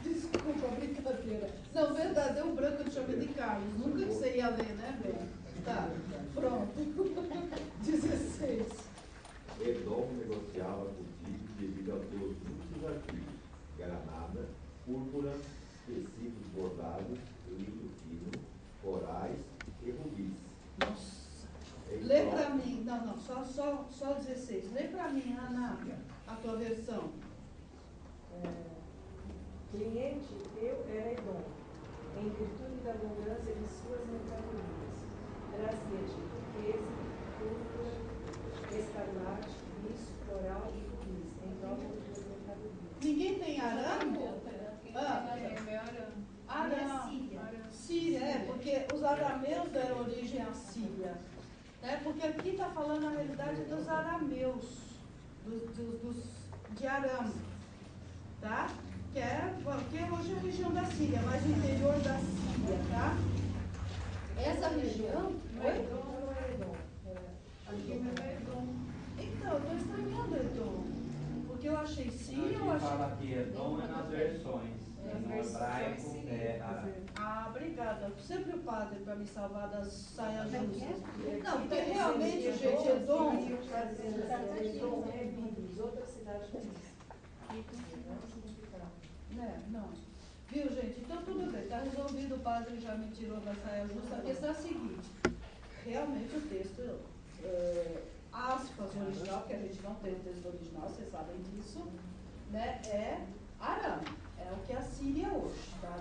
Speaker 1: Desculpa, brincadeira. Não, verdade, deu branco, eu te chamei de Carlos. Nunca que você ia ler, né, bem? Tá, pronto. 16.
Speaker 10: Edom negociava contigo devido aos teus muitos artigos: granada, púrpura, tecidos bordados, linho fino, corais e rubis.
Speaker 1: Nossa. Lê para mim. Não, só 16. Lê para mim, Ana, a tua versão.
Speaker 11: Cliente eu era Edom, em virtude da abundância de suas mercadorias. Trazia-te riqueza, púrpura, escarlate, viço, coral e rubis, em troca de suas mercadorias.
Speaker 1: Ninguém tem arame? Arã. Síria, porque os arameus deram origem à Síria. Né? Porque aqui está falando na realidade dos arameus, de Aram. Tá? Que hoje é a região da Síria, mas o interior da Síria, tá? Essa região.
Speaker 11: Não é Edom.
Speaker 1: Aqui não é Edom. Então, eu estou estranhando Edom. Porque eu achei Síria, eu achei.
Speaker 4: Fala que Edom é nas versões. No hebraico é Aram.
Speaker 1: Ah, obrigada. Sempre o padre para me salvar das saias justas. Não, porque realmente, gente, Edom.
Speaker 11: Edom é Bíblia, outras cidades não existem.
Speaker 1: Não. Viu, gente? Então tudo bem, está resolvido, o padre já me tirou da saia justa. A questão é a seguinte, realmente o texto, aspas original, porque a gente não tem o texto original, vocês sabem disso, né? É Aram, é o que é a Síria hoje, tá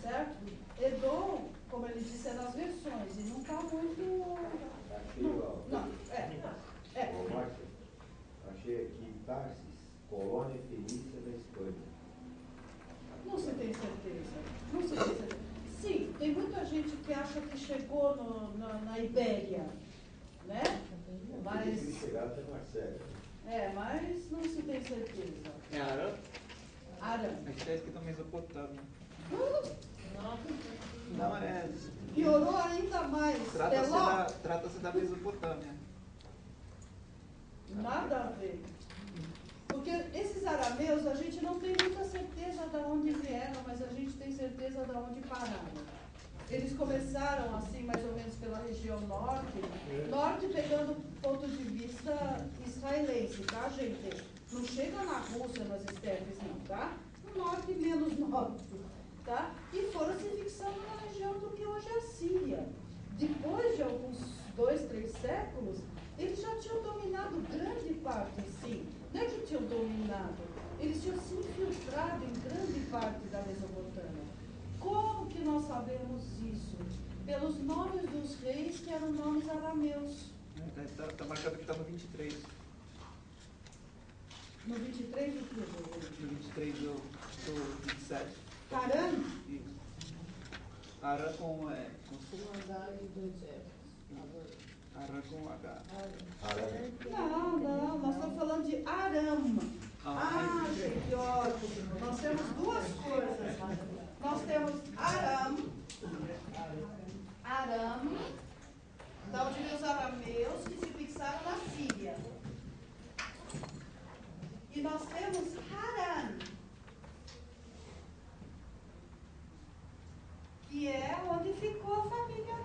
Speaker 1: certo? Edom, como ele disse, é nas versões, e não está muito...
Speaker 10: Achei aqui Tarsis, colônia fenícia da Espanha.
Speaker 1: Não se tem certeza. Sim, tem muita gente que acha que chegou na Ibéria, né? Mas...
Speaker 10: chegar até Marcelo.
Speaker 1: Mas não se tem certeza.
Speaker 12: É Aram?
Speaker 1: Aram.
Speaker 12: Mas está escrito Mesopotâmia.
Speaker 1: Não.
Speaker 12: Não, é...
Speaker 1: Piorou ainda mais.
Speaker 12: Trata-se da Mesopotâmia.
Speaker 1: Nada a ver. Porque esses arameus, a gente não tem muita certeza de onde vieram, mas a gente tem certeza de onde pararam. Eles começaram assim, mais ou menos pela região norte, Norte pegando ponto de vista israelense, tá, gente? Não chega na Rússia, nas estepes, não, tá? No norte menos norte, tá? E foram se fixando na região do que hoje é a Síria. Depois de alguns 2, 3 séculos, eles já tinham dominado grande parte, sim. Não é que tinham dominado, eles tinham se infiltrado em grande parte da Mesopotâmia. Como que nós sabemos isso? Pelos nomes dos reis, que eram nomes arameus.
Speaker 12: Está marcado que está no 23.
Speaker 1: No 23 do que?
Speaker 12: No 23 do 27.
Speaker 1: Aram?
Speaker 12: Isso. Aram com Aram com H.
Speaker 1: Não, nós estamos falando de Aram. Que ótimo. Nós temos duas coisas. Nós temos Aram, da onde vem os arameus que se fixaram na Síria. E nós temos Haran, que é onde ficou a família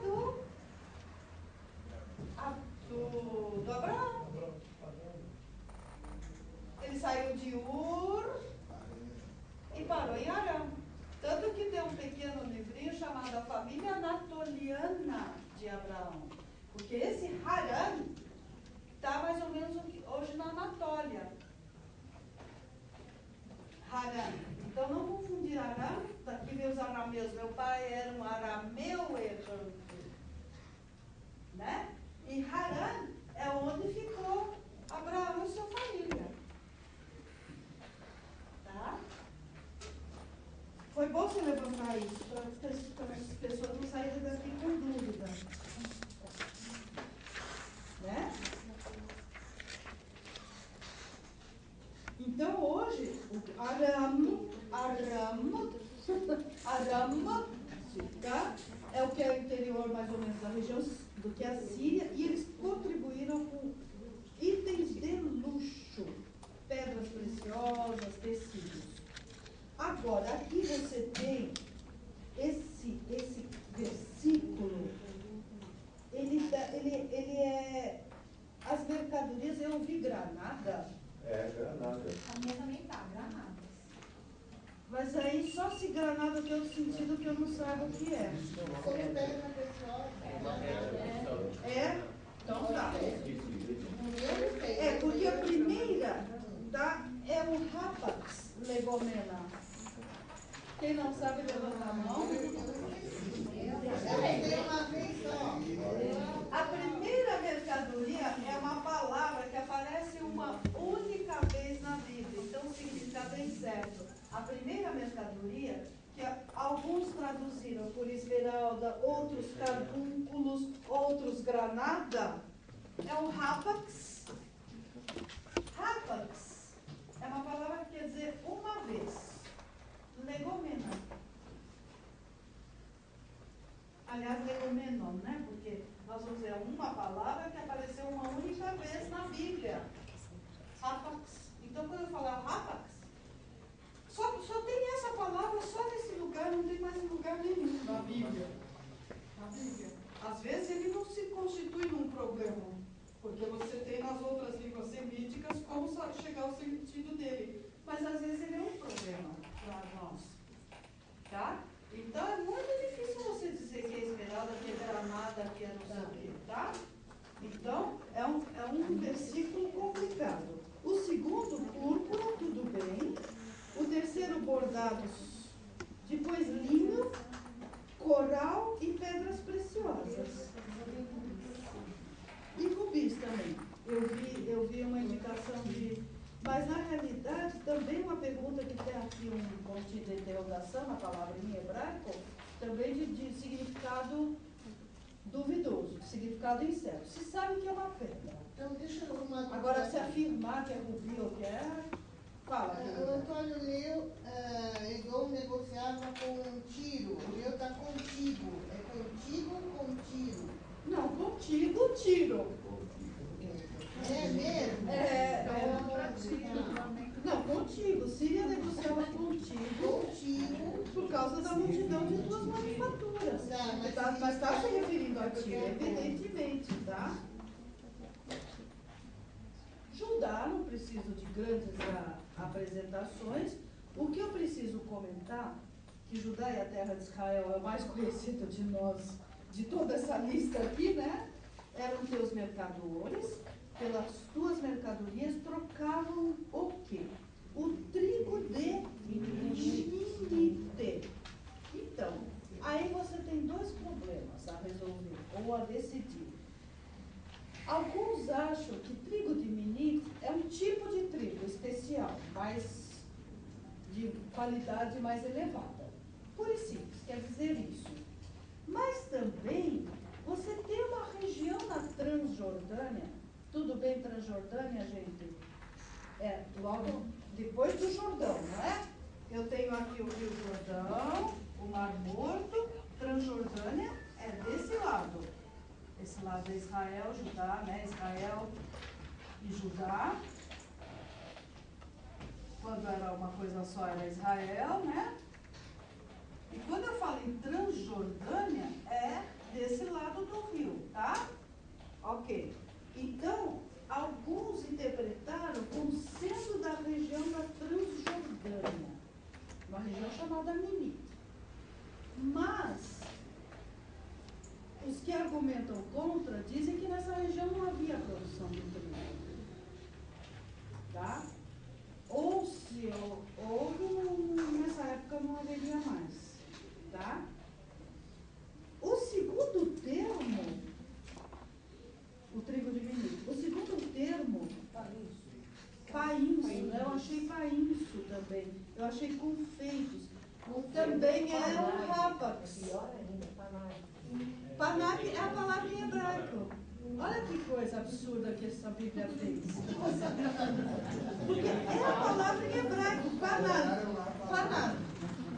Speaker 1: do Abraão. Ele saiu de Ur e parou em Arão. Tanto que tem um pequeno livrinho chamado A Família Anatoliana de Abraão. Porque esse Haran está mais ou menos hoje na Anatólia. Haran. Então não confundir Aram, daqui vem os arameus. Meu pai era um arameu errante. Né? E Haran é onde ficou Abraão e sua família. Tá? Foi bom você levantar isso, para as pessoas não saírem daqui com dúvida. Né? Então hoje, o Aram, tá? É o que é o interior mais ou menos da região do que a Síria, e eles contribuíram com itens de luxo, pedras preciosas, tecidos. Agora, aqui você tem esse versículo, ele é, as mercadorias, eu ouvi granada.
Speaker 10: É, granada.
Speaker 9: A minha também tá, granadas.
Speaker 1: Mas aí só se granada tem o sentido que eu não saiba o que é.
Speaker 5: Como pedra preciosa.
Speaker 1: É? Então tá. É, porque a primeira, tá, é o Rapax legomena. Quem não sabe, levanta a mão. A primeira mercadoria é uma palavra que aparece uma única vez na Bíblia, então o significado é incerto. A primeira mercadoria, que alguns traduziram por esmeralda, outros carbúnculos, outros granada, é o Rapax. Rapax é uma palavra que quer dizer uma vez. Legomena. Aliás, legomenon, né? Porque nós vamos dizer uma palavra que apareceu uma única vez na Bíblia. Rapax. Então, quando eu falar Rapax, só tem essa palavra só nesse lugar, não tem mais em lugar nenhum na Bíblia. Às vezes ele não se constitui num problema, porque você tem nas outras línguas semíticas como chegar ao sentido dele. Mas às vezes ele é um problema para nós. Tá? Então é muito difícil você dizer que é esmeralda, que é granada, que é não sei o quê, tá? Então é um versículo complicado. O segundo, púrpura, tudo bem. O terceiro, bordados. Depois, linho, coral e pedras preciosas. E rubis também. Eu vi uma indicação de... Mas, na realidade, também uma pergunta que tem aqui um pontinho de interrogação, na palavra em hebraico, também de significado duvidoso, de significado incerto. Se sabe que é uma pedra.
Speaker 5: Então, deixa eu arrumar.
Speaker 1: Agora, se afirmar que é rubi ou que é... Fala.
Speaker 5: O Antônio leu, Edom negociava com Tiro. O meu está contigo. É contigo ou com tiro?
Speaker 1: Não, contigo, tiro.
Speaker 5: É mesmo?
Speaker 1: Não, contigo. Síria negociava contigo por causa da multidão de tuas manufaturas. Mas está se referindo a ti, evidentemente. seguinte, tá? Judá, não preciso de grandes apresentações. O que eu preciso comentar, que Judá e a terra de Israel é o mais conhecido de nós, de toda essa lista aqui, né? Eram teus mercadores, pelas tuas mercadorias trocavam o quê? O trigo de Minite. Então, aí você tem dois problemas a resolver, ou a decidir. Alguns acham que trigo de Minite é um tipo de trigo especial, de qualidade mais elevada. Pura e simples, quer dizer isso. Mas também, você tem uma região na Transjordânia, tudo bem, Transjordânia, gente? É logo depois do Jordão, não é? Eu tenho aqui o Rio Jordão, o Mar Morto, Transjordânia é desse lado. Esse lado é Israel, Judá, né? Israel e Judá. Quando era uma coisa só, era Israel, né? E quando eu falo em Transjordânia, é desse lado do rio, tá? Ok. Então, alguns interpretaram como sendo da região da Transjordânia, uma região chamada Minite. Mas, os que argumentam contra dizem que nessa região não havia produção de trigo. Tá? Ou se houve, nessa época não haveria mais. Tá? O segundo termo, o trigo de Minite, o segundo termo, painço, né? Eu achei painço também, eu achei confeitos, também é um rapax. Panak é a palavra em hebraico. Olha que coisa absurda que essa Bíblia fez. Porque é a palavra em hebraico, panak.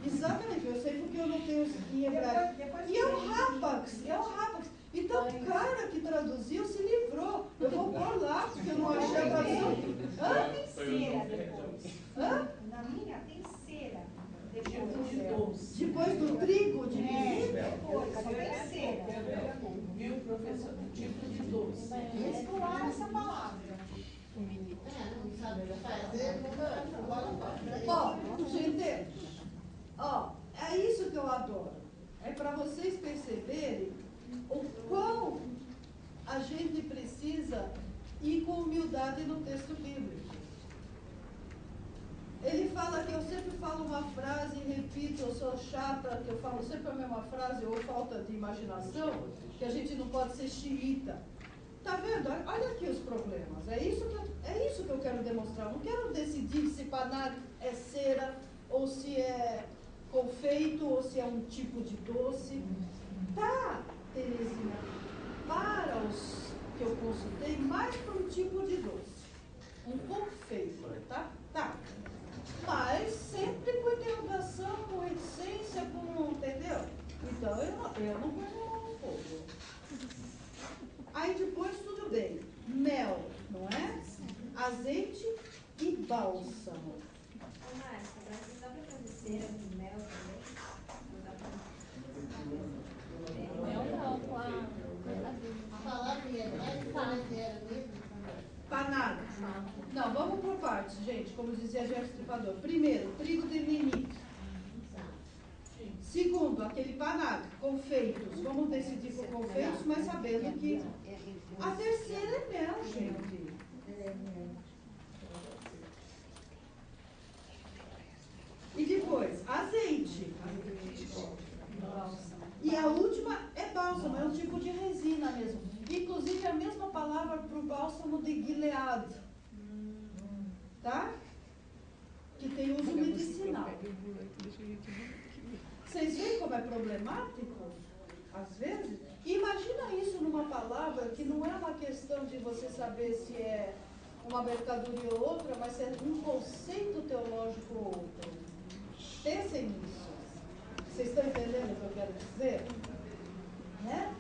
Speaker 1: Exatamente, eu sei porque eu não tenho em hebraico. E é o rapax, Então o cara que traduziu se livrou. Eu vou pôr lá, porque eu não achei a tradução.
Speaker 9: Tem cera depois. Na minha tem cera.
Speaker 1: Depois do trigo de Minite?
Speaker 9: Depois, só tem cera.
Speaker 3: Viu, professor? Tipo de doce.
Speaker 9: Eles pularam essa palavra.
Speaker 5: Não sabe fazer,
Speaker 1: Ó, gente, é isso que eu adoro. É para vocês perceberem o quão a gente precisa ir com humildade no texto bíblico. Ele fala que eu sempre falo uma frase e repito, eu sou chata, que eu falo sempre a mesma frase, ou falta de imaginação, que a gente não pode ser xiita. Tá vendo? Olha aqui os problemas. É isso que eu quero demonstrar. Eu não quero decidir se panak é cera, ou se é confeito, ou se é um tipo de doce. Tá, Terezinha, para os que eu consultei, mais para um tipo de doce. Um confeito, tá? Tá. Mas sempre com interrogação, com reticência, entendeu? Então eu não ponho no fogo. Aí depois tudo bem. Mel, não é? Azeite e bálsamo.
Speaker 9: Márcia, mas dá para fazer cera com mel também?
Speaker 8: Mel não, com
Speaker 5: a palavra em hebraico era mesmo.
Speaker 1: Panak. Não, vamos por partes, gente, como dizia Jeff Stripador. Primeiro, trigo de Minite. Segundo, aquele panak, confeitos. Vamos decidir por confeitos, mas sabendo que a terceira é mel, gente. E depois, azeite. E a última é bálsamo, é um tipo de resina mesmo. Inclusive a mesma palavra para o bálsamo de Gilead. Tá? Que tem uso medicinal. Vocês veem como é problemático? Às vezes. Imagina isso numa palavra que não é uma questão de você saber se é uma mercadoria ou outra, mas é um conceito teológico ou outro. Pensem nisso. Vocês estão entendendo o que eu quero dizer? Né?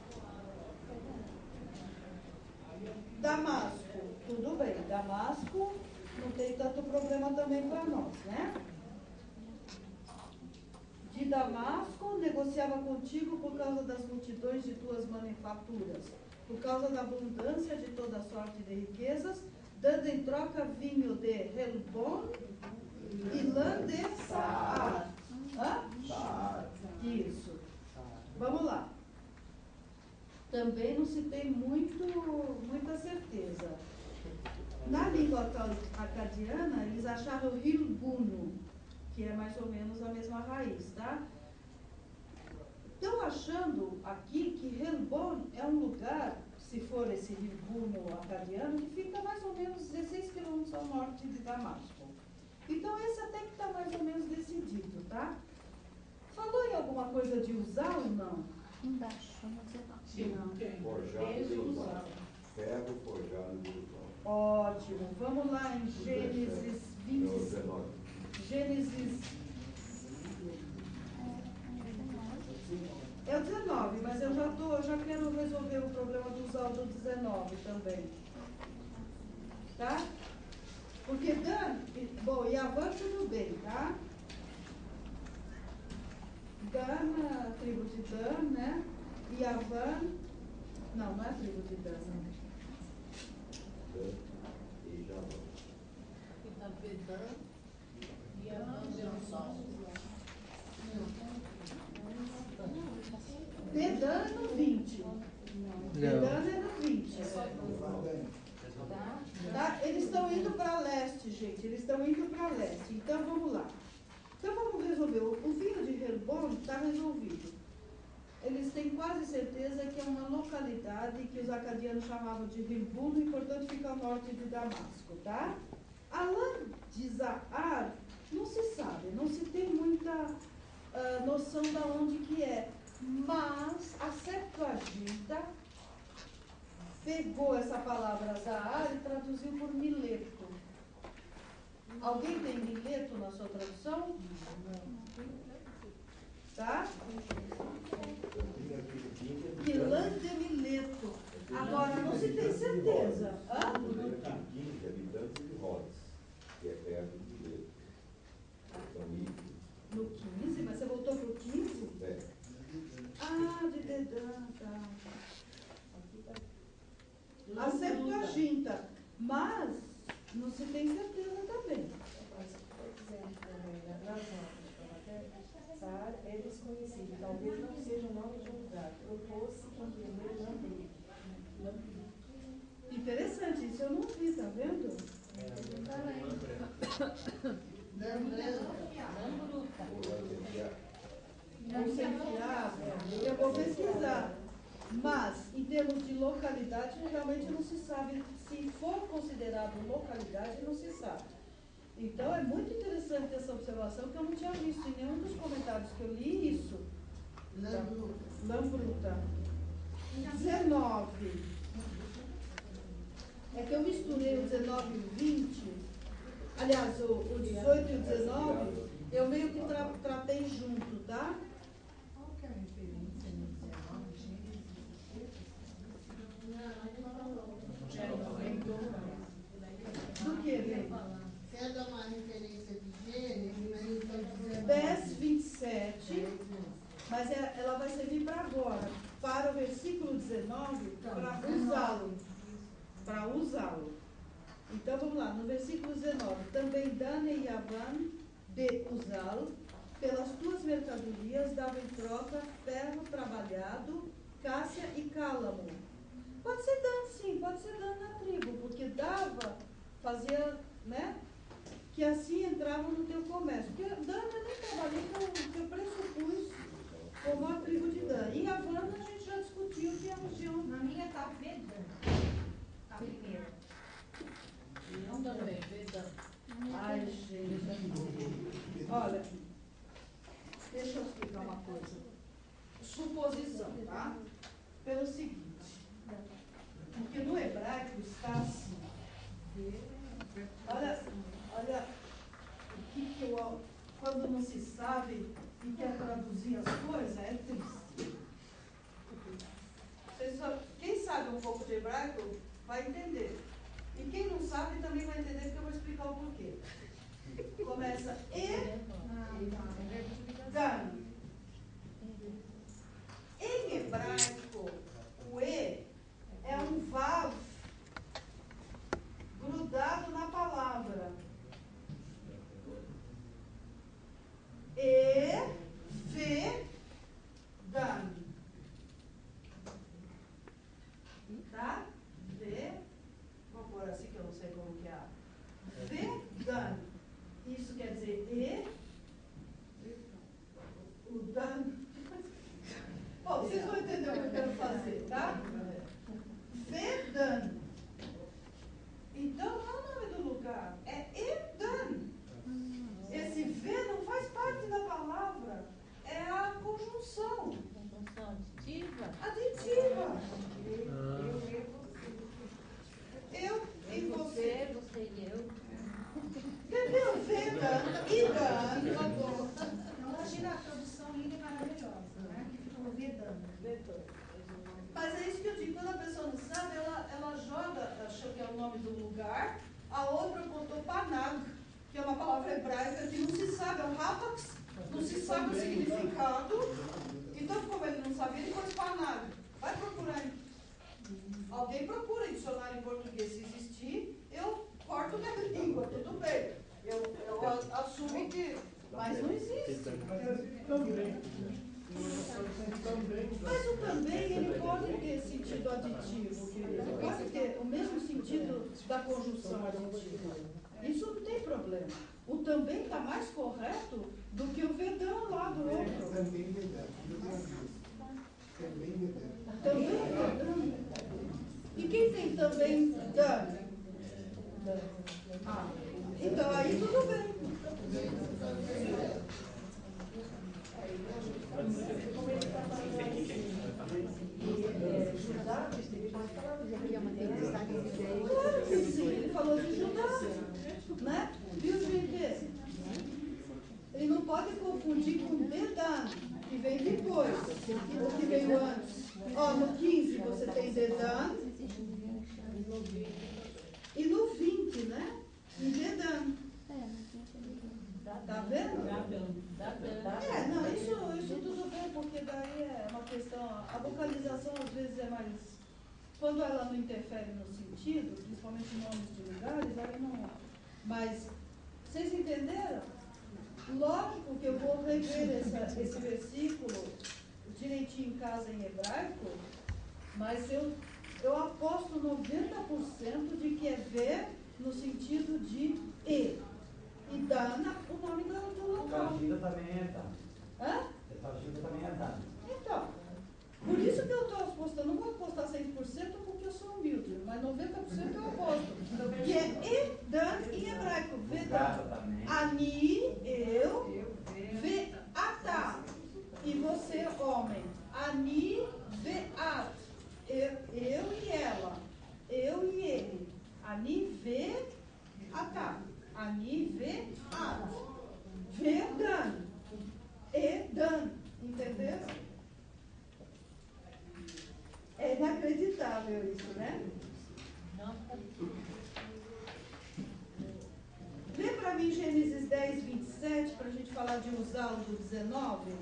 Speaker 1: Damasco, tudo bem. Damasco não tem tanto problema também para nós, né? De Damasco negociava contigo por causa das multidões de tuas manufaturas, por causa da abundância de toda sorte de riquezas, dando em troca vinho de Helbon e lã de Saar. Hã? Isso. Vamos lá. Também não se tem muita certeza. Na língua acadiana, eles acharam Hilbuno, que é mais ou menos a mesma raiz, tá? Estão achando aqui que Helbon é um lugar, se for esse Hilbuno acadiano, que fica mais ou menos 16 quilômetros ao norte de Damasco. Então esse até que está mais ou menos decidido, tá? Falou em alguma coisa de usar ou não?
Speaker 8: Embaixo, no 19.
Speaker 10: Forjado de Uzal. Ferro forjado de Uzal.
Speaker 1: Ótimo. Vamos lá em Gênesis 20. Gênesis. É o 19, mas eu já quero resolver o problema do usar do 19 também. Tá? Porque Dan, bom, Yavã tudo bem, tá? Dan, a tribo de Dan, né? Yavã, não é a tribo de Dan, não.
Speaker 10: Dan e Javã.
Speaker 9: E a Dan sol.
Speaker 1: Dedan é no 20. Dedan é no 20. Tá? Eles estão indo para leste, gente. Eles estão indo para leste. Então vamos lá. Então vamos resolver. O vinho de Helbon está resolvido. Eles têm quase certeza que é uma localidade que os acadianos chamavam de Hilbuno e, portanto, fica ao norte de Damasco, tá? A lã de Zaar não se sabe, não se tem muita noção de onde que é. Mas a Septuaginta pegou essa palavra Zaar e traduziu por Mileto. Alguém tem Mileto na sua tradução? Tá? Lã de Mileto. Agora, não se tem certeza. Hã?
Speaker 10: Mileto 15 habitantes de Rhodes, que é perto de Mileto.
Speaker 1: No 15? Mas você voltou para o 15?
Speaker 10: É.
Speaker 1: Ah, de Dedan, tá. A Septuaginta. Mas não se tem certeza também.
Speaker 11: Saar é desconhecido, talvez não seja o nome de um lugar. Propôs-se compreender Lampi.
Speaker 1: Interessante, isso eu não vi, tá vendo? Eu vou pesquisar. Mas, em termos de localidade, realmente não se sabe. Se for considerado localidade, não se sabe. Então, é muito interessante essa observação, que eu não tinha visto em nenhum dos comentários que eu li isso. Lambruta. 19. É que eu misturei o 19 e o 20. Aliás, o 18 e o 19, eu meio que tratei junto, tá?
Speaker 9: Qual que é a referência no 19?
Speaker 1: Do que, Lê?
Speaker 5: Você dá uma referência de Gênesis, aí está dizendo...
Speaker 1: 10, 27, mas ela vai servir para agora, para o versículo 19, para usá-lo. Para usá-lo. Então vamos lá, no versículo 19. Também Dan e Yavã de usá-lo, pelas tuas mercadorias dava em troca ferro trabalhado, cássia e cálamo. Pode ser Dan, sim, pode ser Dan na tribo, porque dava, fazia, né? Que assim entrava no teu comércio. Porque Dan eu nem trabalhei, que eu pressupus como a tribo de Dan. E Yavã a gente já discutiu que é a região.
Speaker 9: Na minha está Vedan. Está primeiro. Não também, Vedan.
Speaker 1: Ai, gente. Olha, deixa eu explicar uma coisa. Suposição, tá? Pelo seguinte. Porque no hebraico está assim. Olha o que eu, quando não se sabe e quer traduzir as coisas, é triste. Quem sabe um pouco de hebraico vai entender. E quem não sabe também vai entender, porque eu vou explicar o porquê. Começa Dan. Em hebraico, o E é Tá? Vou pôr assim que eu não sei como que é. Vedan. Isso quer dizer o dan. Bom, vocês vão entender o que eu quero fazer, tá? Vedan. Então não é o nome do lugar, é Edan. Esse V não faz parte da palavra, é a conjunção.
Speaker 8: Conjunção aditiva?
Speaker 1: Aditiva. Eu e você.
Speaker 8: Você e eu.
Speaker 1: Entendeu? Vedan, Idan.
Speaker 9: Imagina a tradução linda e maravilhosa, né? Que ficou vedando.
Speaker 1: Mas é isso que eu digo, quando a pessoa não sabe, ela joga, achou que é o nome do lugar, a outra botou Panag, que é uma palavra hebraica que não se sabe, é um rapax, não se sabe o significado. Então, como ele não sabia, ele pôs Panag. Vai procurar. Alguém procura em dicionário em português. Se existir, eu corto minha língua, tudo bem. Eu assumo que. Mas não existe. Mas o também, ele pode ter sentido aditivo, querido. Ele pode ter o mesmo sentido da conjunção aditiva. Isso não tem problema. O também está mais correto do que o vedão lá do outro.
Speaker 7: Também vedão. Também vedão.
Speaker 1: Também vedão. E quem tem também dan? Ah, então aí tudo bem. Claro que sim, ele falou de Judá, né? Viu, gente? Ele não pode confundir com Dedan, que vem depois, o que veio antes. Ó, no 15 você tem Dedan, e no 20, né? Em Dedan. Tá vendo? Não, isso tudo bem, porque daí é uma questão, a vocalização às vezes é mais, quando ela não interfere no sentido, principalmente nomes de lugares, aí não. Mas, vocês entenderam? Lógico que eu vou rever esse versículo direitinho em casa em hebraico, mas eu aposto 90% de que é ver no sentido de e. E Dana, o nome do local.
Speaker 4: Salgida também é Dana.
Speaker 1: Hã?
Speaker 4: Salgida também é Dana.
Speaker 1: Então, por isso que eu estou apostando, não vou apostar 100% porque eu sou humilde, mas 90% eu aposto. Que é Edan em hebraico, Vedan. Ani, eu, Ve'ata. E você, homem. Ani, Ve'at. Eu e ela. Eu e ele. Ani, Ve'ata. Ani, Ve'at. Vedan. Edan. Entendeu? É inacreditável isso, né? Lê para mim Gênesis 10, 27, para a gente falar de usá-lo do 19.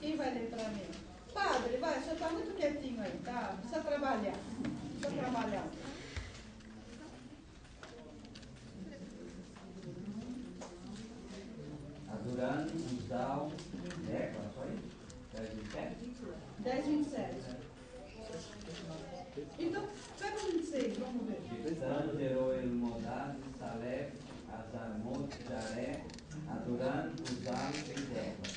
Speaker 1: Quem vai ler para mim? Padre, vai, o senhor está muito quietinho aí, tá? Precisa trabalhar. Precisa trabalhar.
Speaker 4: Adorando, Uzal, qual foi? 10, 27?
Speaker 1: 10, 27. Então, pega o 26, vamos ver.
Speaker 4: Dan, Zeroel, Modad, Salef, Azarmot, Jaré, Adoran, Uzal e Zerba.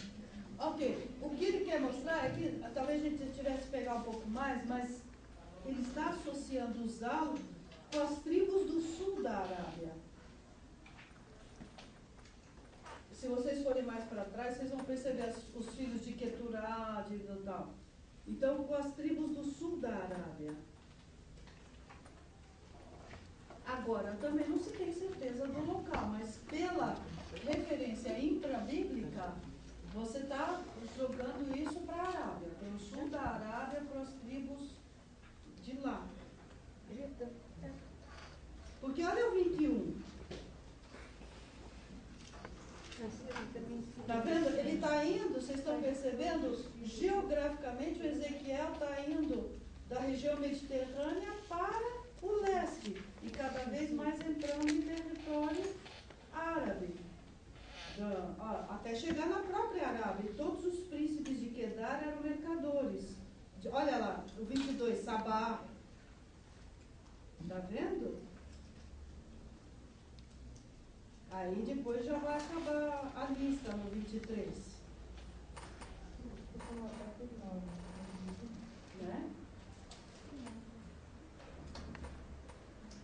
Speaker 1: Ok, o que ele quer mostrar é que, talvez a gente tivesse que pegar um pouco mais, mas ele está associando Uzal com as tribos do sul da Arábia. Se vocês forem mais para trás, vocês vão perceber os filhos de Keturá, de tal. Então, com as tribos do sul da Arábia. Agora, também não se tem certeza do local, mas pela referência intrabíblica, você está jogando isso para a Arábia, pelo sul da Arábia para as tribos de lá. Porque olha o 21. Está vendo? Ele está indo, vocês estão percebendo? Geograficamente, o Ezequiel está indo da região mediterrânea para o leste e cada vez mais entrando em território árabe. até chegar na própria Arábia. E todos os príncipes de Quedar eram mercadores. Olha lá, o 22, Sabá. Está vendo? Aí depois já vai acabar a lista no 23. Né?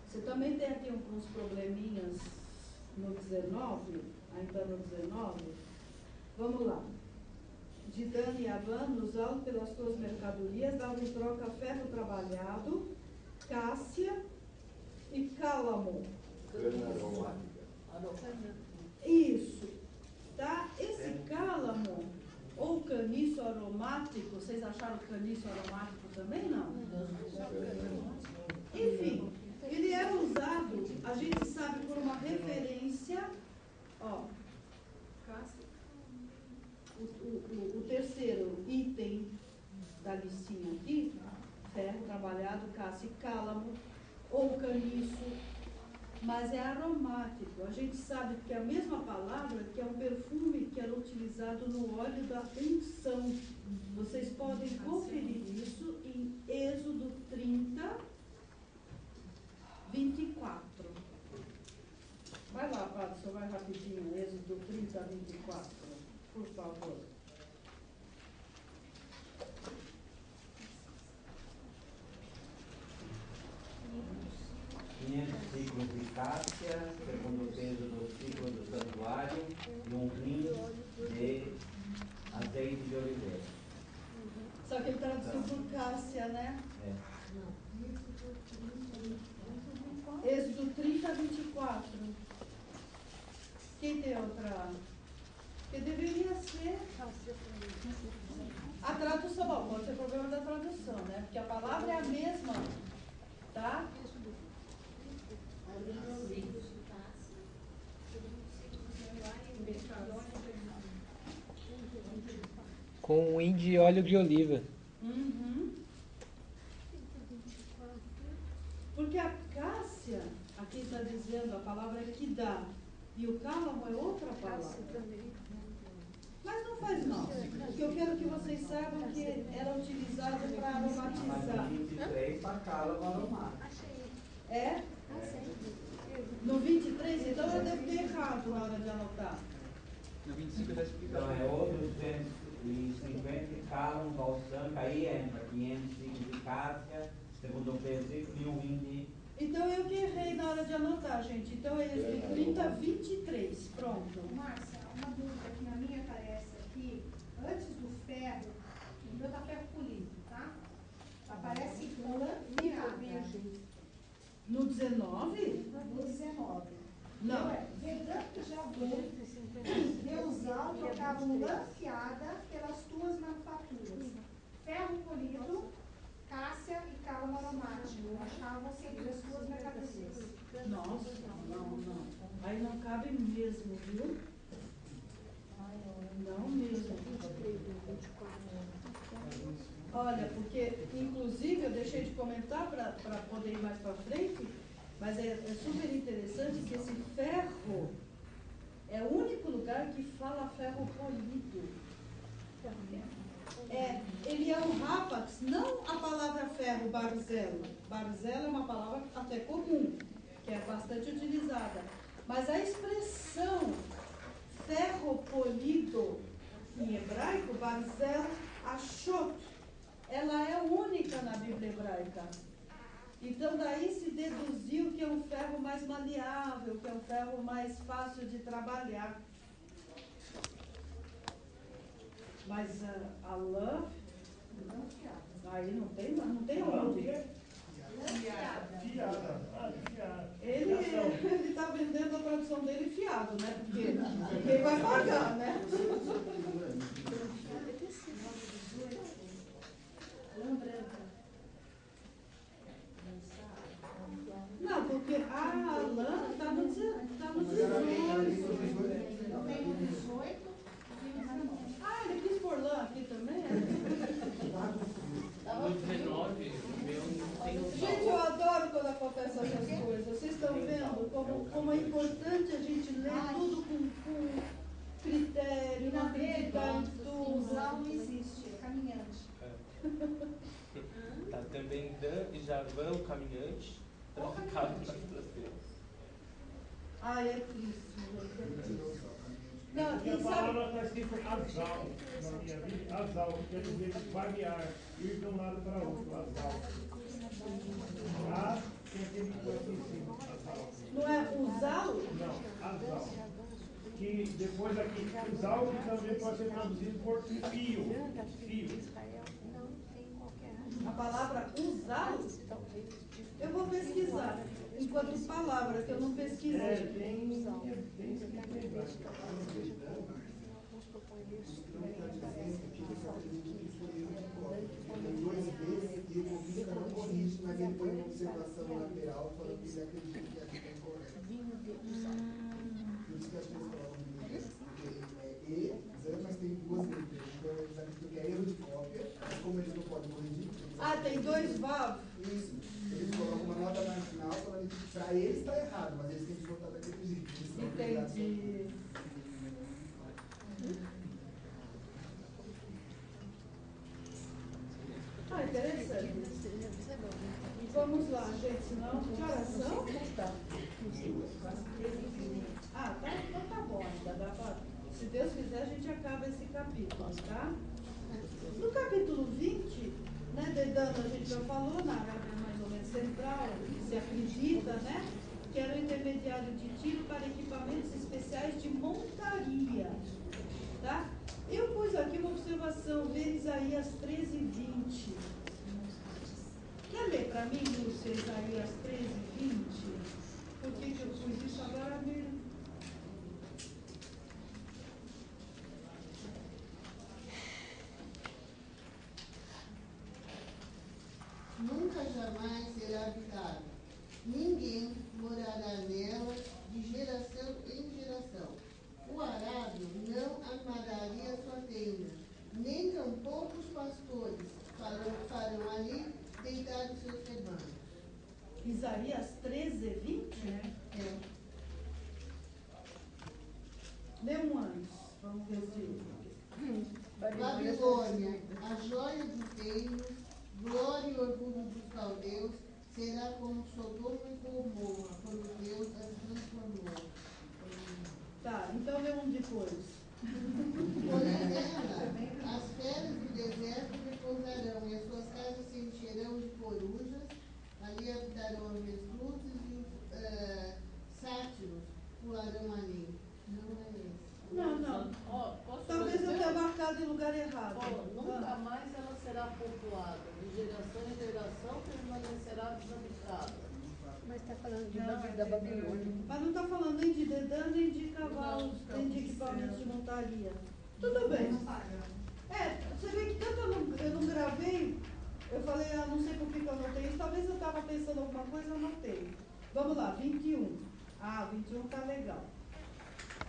Speaker 1: Você também tem aqui uns probleminhas no 19, ainda no 19. Vamos lá. De Dan e Avan, usando pelas tuas mercadorias, dava em troca ferro trabalhado, cássia e cálamo.
Speaker 10: Cana aromática.
Speaker 1: Isso. Tá? Esse cálamo ou caniço aromático, vocês acharam caniço aromático também? Não? Enfim, ele era usado, a gente sabe, por uma referência, ó, o terceiro item da listinha aqui, ferro trabalhado, cássia e cálamo, ou caniço, mas é aromático. A gente sabe que é a mesma palavra, que é um perfume que era utilizado no óleo da unção. Vocês podem conferir isso em Êxodo 30, 24. Vai lá, Padre, só vai rapidinho, Êxodo 30, 24, por favor.
Speaker 4: Ciclos de cássia, segundo o peso do ciclo do santuário, e um rim de azeite de oliveira.
Speaker 1: Só que ele traduziu por cássia, né? Êxodo 30, 24. Quem tem outra? Que deveria ser a tradução. Bom, pode ser problema da tradução, né? Porque a palavra é a mesma, tá?
Speaker 13: Com um de óleo de oliva.
Speaker 1: Uhum. Porque a cássia, aqui está dizendo, a palavra é que dá, e o cálamo é outra palavra. Mas não faz mal, porque eu quero que vocês saibam que era utilizado para aromatizar.
Speaker 4: Mas no 23 para cálamo aromático.
Speaker 1: É? No 23, então eu devo ter errado na hora de anotar.
Speaker 12: No 25 está explicado.
Speaker 4: Então é outros 250 de cálamo, balsâmico, aí entra 505 de cássia, segundo o peso e um rim de...
Speaker 1: Então eu que errei na hora de anotar, gente. Então é esse 30, 23. Pronto.
Speaker 9: Márcia, uma dúvida que na minha aparece aqui, antes do ferro, o meu tá ferro polido, tá? Aparece lã fiada.
Speaker 1: No 19?
Speaker 9: No 19.
Speaker 1: Não.
Speaker 9: Vedanta Jabu, Deusal, trocavam lã fiada pelas tuas manufaturas. Ferro polido, cássia e cálamo aromático. Achavam sempre as tuas mercadorias.
Speaker 1: Nossa, não. Aí não cabe mesmo, viu? Não mesmo. Olha, porque inclusive eu deixei de comentar para poder ir mais para frente, mas é super interessante que esse ferro é o único lugar que fala ferro polido. Ele é um rápax, não a palavra ferro, barzelo. Barzelo é uma palavra até comum, que é bastante utilizada. Mas a expressão ferro polido em hebraico, barzelo ashot, ela é única na Bíblia hebraica. Então daí se deduziu que é um ferro mais maleável, que é um ferro mais fácil de trabalhar. Mas a lã, aí não tem onde. Ele está vendendo a tradução dele fiado, né? Porque ninguém vai pagar, né? Não, porque a lã está no 18. Ah, ele quis pôr lã aqui também?
Speaker 3: No 19, meu não tem o
Speaker 1: Gente, eu adoro quando acontecem essas coisas. Vocês estão vendo como é importante a gente ler tudo
Speaker 3: Tá também Dan e Javã, o caminhante, traficado nas trasteiras.
Speaker 1: Ai, é triste, gente, é triste. Não,
Speaker 6: Porque a
Speaker 1: e
Speaker 6: palavra
Speaker 1: sabe...
Speaker 6: está escrito azal na minha vida, azal, que quer dizer vaguear, ir de um lado para outro, azal. A tem aquele coisa em cima, azal.
Speaker 1: Não é usá-lo?
Speaker 6: Não, azal. Que depois aqui, usal que também pode ser traduzido por fio. Fio.
Speaker 1: A palavra usá-lo? Eu vou pesquisar. Enquanto palavra, que eu não pesquisei.
Speaker 6: Tem
Speaker 7: dois vezes e o Copisca não corrige, mas ele põe uma observação lateral falando que ele acredita que aqui está incorreto. Por isso que as pessoas falam e, mas tem duas letras. Então eles acreditam que é erro de cópia, mas como eles não podem corrigir.
Speaker 1: Tem dois vav?
Speaker 7: Isso. Eles colocam uma nota marginal falando que para eles está errado, mas eles têm que voltar daquele jeito.
Speaker 1: Entendi. Interessante. Vamos lá, gente, senão que horas são? Então tá bom, ainda dá pra, se Deus quiser, a gente acaba esse capítulo, tá? No capítulo 20, né, Dedano, a gente já falou, na Arábia mais ou menos central, se acredita, né, que era o intermediário de Tiro para equipamentos especiais de montaria, tá? Eu pus aqui uma observação, ver Isaías 13:20. Quer ler para mim, Lúcia, Isaías 13:20? Por que eu pus isso agora mesmo?
Speaker 5: Nunca jamais será habitada. Ninguém morará nela de geração em geração. O arábio não armadaria sua tenda, nem tampouco os pastores farão ali deitar os seus rebanhos.
Speaker 1: Isaías 13:20?
Speaker 5: É.
Speaker 1: Lê um antes, vamos ver se...
Speaker 5: Babilônia, a joia dos reinos, glória e orgulho dos caldeus, será como Sodoma e Gomorra, quando Deus as transformou.
Speaker 1: Tá, então lê um depois.
Speaker 5: Porém nela, as feras do deserto repousarão, e as suas casas se encherão de corujas, ali habitarão avestruzes e os sátiros pularão ali. Não é esse.
Speaker 1: Não. Talvez eu tenha marcado em lugar errado.
Speaker 8: Nunca mais ela será povoada, de geração em geração permanecerá desabitada.
Speaker 2: Mas está falando da Babilônia.
Speaker 1: Mas não está falando nem de dedã, nem de cavalos, nem de equipamentos de montaria. Tudo bem. Você vê que tanto eu não gravei, eu falei, não sei por que eu anotei isso, talvez eu estava pensando alguma coisa, eu anotei. Vamos lá, 21. 21 está legal.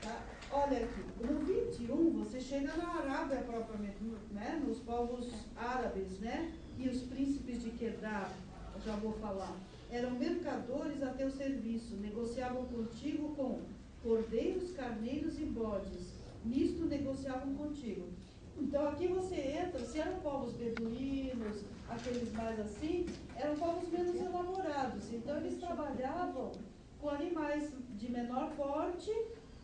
Speaker 1: Tá? Olha aqui, no 21 você chega na Arábia propriamente, né? Nos povos árabes, né? E os príncipes de Kedar, eu já vou falar, eram mercadores a teu serviço, negociavam contigo com cordeiros, carneiros e bodes, nisto negociavam contigo. Então aqui você entra, se eram povos beduínos, aqueles mais assim, eram povos menos elaborados, então eles trabalhavam com animais de menor porte,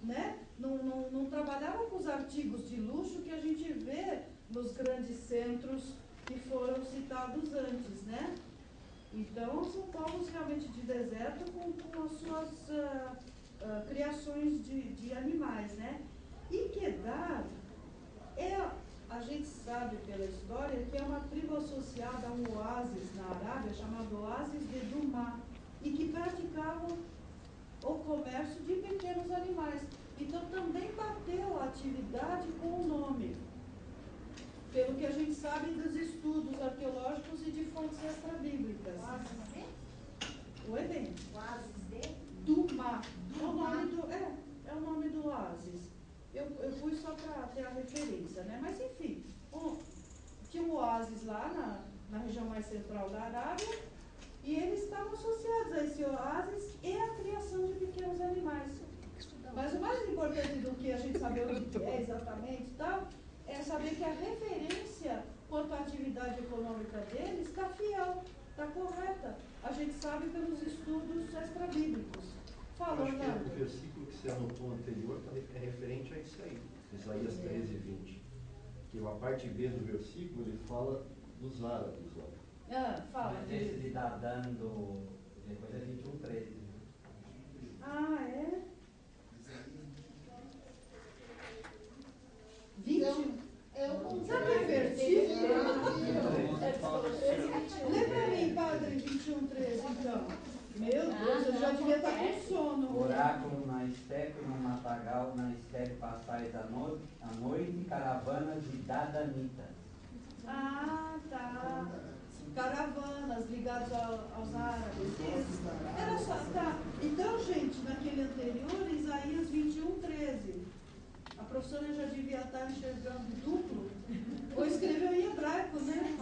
Speaker 1: né? Não trabalhavam com os artigos de luxo que a gente vê nos grandes centros que foram citados antes, né? Então, são povos realmente de deserto com as suas criações de animais, né? E Kedar a gente sabe pela história que é uma tribo associada a um oásis na Arábia chamado Oásis de Dumá, e que praticavam o comércio de pequenos animais. Então também bateu a atividade com o nome, pelo que a gente sabe dos estudos arqueológicos e de fontes extra-bíblicas.
Speaker 9: Oásis de?
Speaker 1: Oi, bem?
Speaker 9: Oásis de?
Speaker 1: Dumá. É o nome do oásis. Eu fui só para ter a referência, né? Mas enfim, tinha um oásis lá na região mais central da Arábia, e eles estavam associados a esse oásis e a criação de pequenos animais. Mas o mais importante do que a gente saber o que é exatamente e tal, é saber que a referência quanto à atividade atividade econômica dele está fiel, está correta. A gente sabe pelos estudos extra-bíblicos. Fala,
Speaker 14: Eu acho que
Speaker 1: Orlando.
Speaker 14: o versículo que você anotou anterior é referente a isso aí, Isaías 13, 20. Que a parte B do versículo, ele fala dos árabes lá.
Speaker 1: Fala.
Speaker 4: Mas esse de dar dando, depois é 21, 13.
Speaker 1: Ah, é? 20? Sabe o versículo? Lê pra mim, Padre, 21, 13, então. Meu Deus, eu já devia estar com sono.
Speaker 4: Oráculo na estepe, no matagal, na estepe passais a noite, caravanas de dadanitas.
Speaker 1: Ah, tá. Caravanas ligadas aos árabes. Isso. Era só, tá. Então, gente, naquele anterior, Isaías 21, 13. A professora já devia estar enxergando duplo. Ou escreveu em hebraico, né?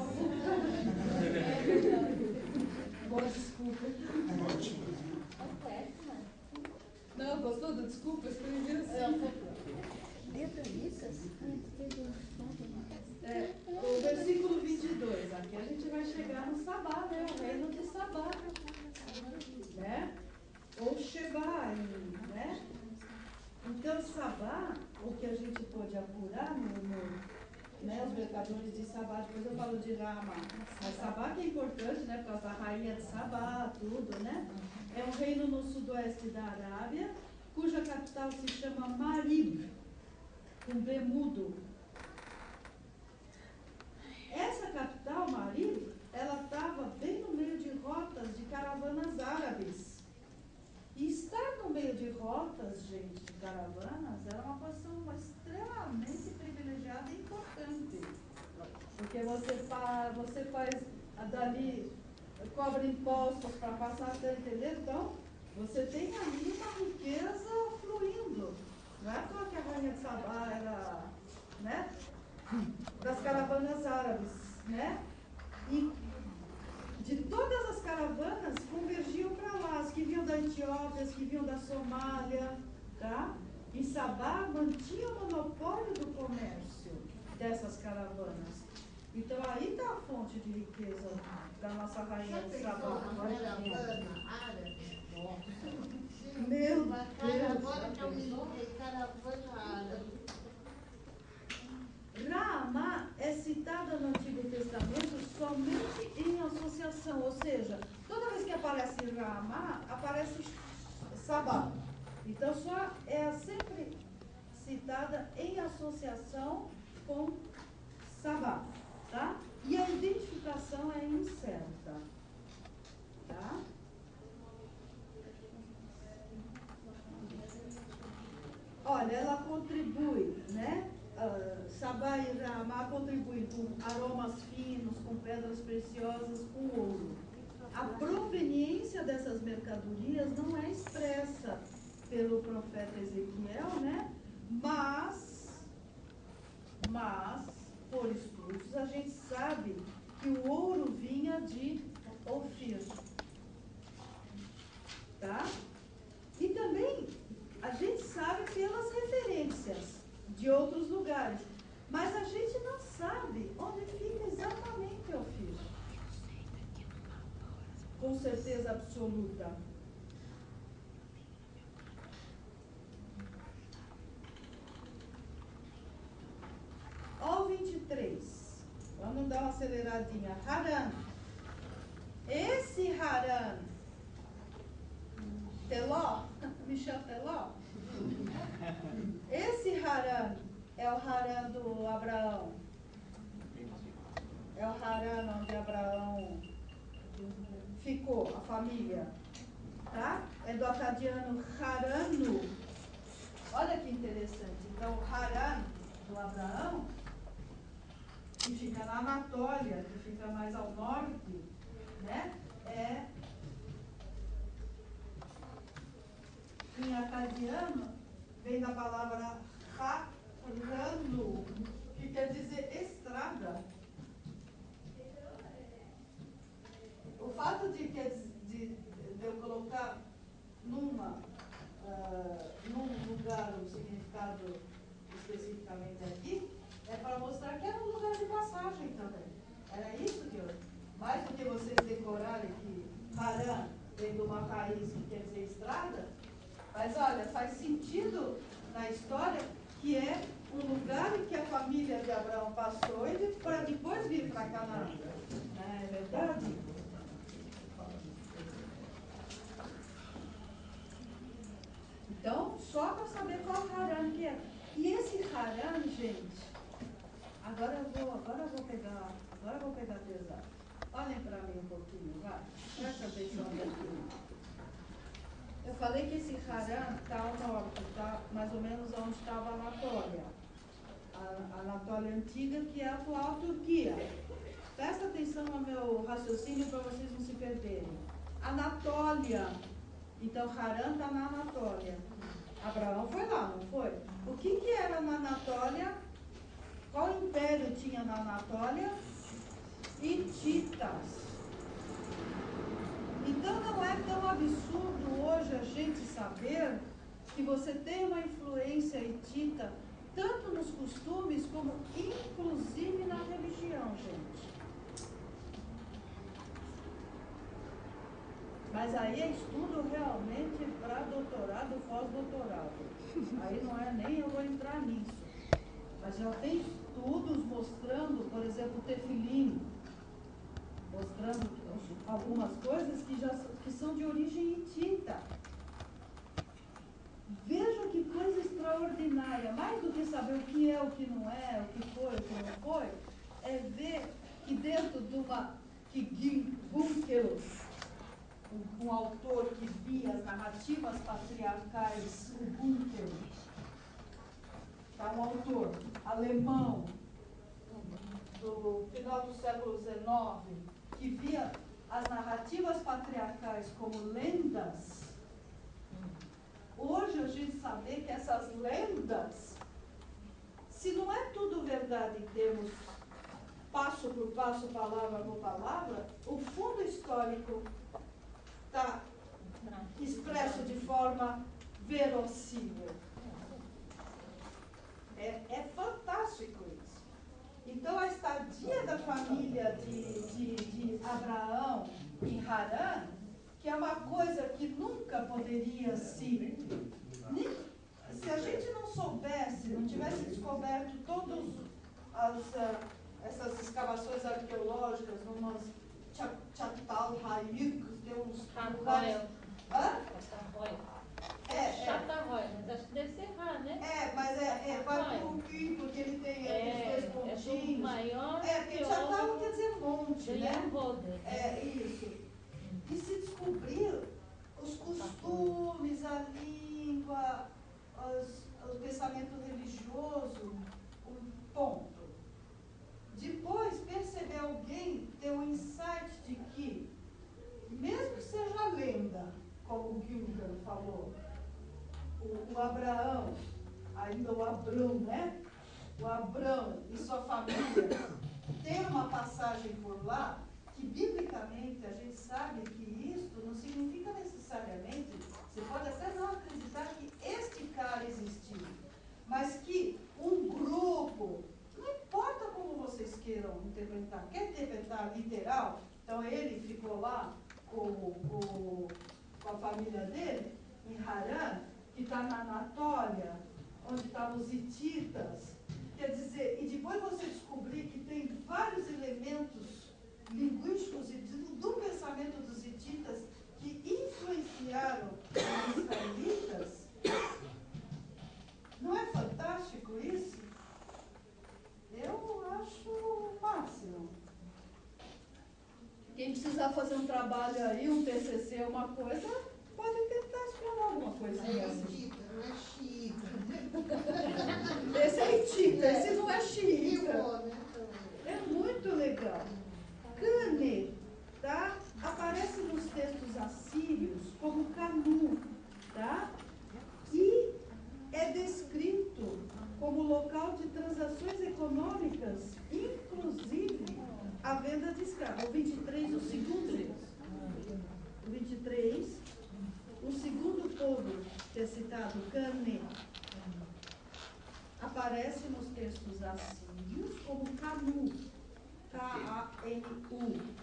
Speaker 1: É verdade. Boa desculpa. Não, gostou da desculpa? Escrevi assim. O versículo 22. Aqui a gente vai chegar no Sabá, né? O reino de Sabá. Né? Ou Sheba, né? Então, Sabá, o que a gente pode apurar né, os mercadores de Sabá, depois eu falo de Rama. Mas Sabá que é importante, né, por causa da rainha de Sabá, tudo, né? É um reino no sudoeste da Arábia, cuja capital se chama Marib, com B mudo. Essa capital, Marib, ela estava bem no meio de rotas de caravanas árabes. E estar no meio de rotas, gente, de caravanas, era uma posição extremamente privilegiada e importante. Porque você faz dali, cobra impostos para passar, tá entendendo? Então, você tem ali uma riqueza fluindo. Não é à toa que a rainha de Sabá era, né, das caravanas árabes, né? E de todas as caravanas convergiam para lá, as que vinham da Etiópia, as que vinham da Somália, tá? E Sabá mantinha o monopólio do comércio dessas caravanas. Então aí está a fonte de riqueza da nossa rainha de Sabá.
Speaker 5: Caravana árabe?
Speaker 1: Meu
Speaker 5: Agora que eu me liguei, caravana árabe.
Speaker 1: Raamá é citada no Antigo Testamento somente em associação, ou seja, toda vez que aparece Raamá, aparece Sabá. Então só é sempre citada em associação com Sabá, tá? E a identificação é incerta, tá? Olha, ela contribui, né? Sabá e Raamá contribuem com aromas finos, com pedras preciosas, com ouro. A proveniência dessas mercadorias não é expressa pelo profeta Ezequiel, né? Mas, por estudos, a gente sabe que o ouro vinha de Ofir. Tá? E também a gente sabe pelas referências de outros lugares, mas a gente não sabe onde fica exatamente Ofir. Com certeza absoluta. Ó o 23. Vamos dar uma aceleradinha. Haran. Esse Haran, Teló, Michel Teló. Esse Haran é o Haran do Abraão. É o Haran onde Abraão ficou, a família. Tá? É do acadiano Haranu. Olha que interessante. Então, o Haran do Abraão, que fica na Anatólia, que fica mais ao norte, né? Em acadiano, vem da palavra Haranu, que quer dizer estrada. O fato de eu colocar num lugar o significado especificamente aqui, é para mostrar que era um lugar de passagem também. Era decorarem que Harã vem de uma raiz que quer dizer estrada, mas olha, faz sentido na história que é um lugar em que a família de Abraão passou e para depois vir para Canaã. É verdade? Então, só para saber qual Harã que é. E esse Harã, gente, agora eu vou pegar pesado. Olhem para mim um pouquinho, vai. Presta atenção um pouquinho. Eu falei que esse Harã está ao norte, está mais ou menos onde estava a Anatólia. A Anatólia antiga, que é a atual Turquia. Presta atenção ao meu raciocínio para vocês não se perderem. Anatólia. Então, Harã está na Anatólia. Abraão foi lá, não foi? O que era na Anatólia? Qual império tinha na Anatólia? Hititas. Então, não é tão absurdo hoje a gente saber que você tem uma influência hitita tanto nos costumes como inclusive na religião, gente. Mas aí é estudo realmente para doutorado, pós-doutorado. Aí não é nem eu vou entrar nisso. Mas já tem estudos mostrando, por exemplo, o tefilim, mostrando algumas coisas que são de origem hitita. Vejam que coisa extraordinária. Mais do que saber o que é, o que não é, o que foi, o que não foi, é ver que dentro de uma Gil Bunkel, um autor que via as narrativas patriarcais, o Bunkel, tá, um autor alemão do final do século XIX, que via as narrativas patriarcais como lendas. Hoje a gente sabe que essas lendas, se não é tudo verdade em termos passo por passo, palavra por palavra, o fundo histórico está expresso de forma verossímil. É fantástico isso. Então, a estadia da família de Abraão em Harã, que é uma coisa que nunca poderia se a gente não soubesse, não tivesse descoberto todas essas escavações arqueológicas, umas Chatal, Hayuk, tem uns lugares.
Speaker 8: Chatarroia, mas acho que deve ser Rá, né?
Speaker 1: Mas vai por Q, porque ele tem aqueles dois pontinhos.
Speaker 8: É maior.
Speaker 1: Porque Chatal quer dizer monte, né? Isso. E se descobrir os costumes, a língua, o pensamento religioso, um ponto. Depois, perceber alguém ter um insight de que, mesmo que seja lenda, como o Gilgan falou, o Abraão, ainda o Abrão, né? O Abrão e sua família tem uma passagem por lá que, biblicamente, a gente sabe que isso não significa necessariamente, você pode até não acreditar que este cara existiu, mas que um grupo, não importa como vocês queiram interpretar, quer interpretar literal, então ele ficou lá com a família dele, em Harã, que está na Anatólia, onde estavam os hititas, quer dizer, e depois você descobrir que tem vários elementos linguísticos e do pensamento dos hititas que influenciaram os israelitas, não é fantástico isso? Eu acho o máximo. Quem precisar fazer um trabalho aí, um TCC, uma coisa, pode tentar explorar alguma coisa.
Speaker 5: É hitita, não é xiita.
Speaker 1: Esse é hitita, esse não é xiita. É muito legal. Cane, tá? Aparece nos textos assírios como Canu, tá? E é descrito como local de transações econômicas, inclusive a venda de escravos. O 23, o segundo. O 23, o segundo povo que é citado, Cane, aparece nos textos assírios como Canu, K-A-N-U.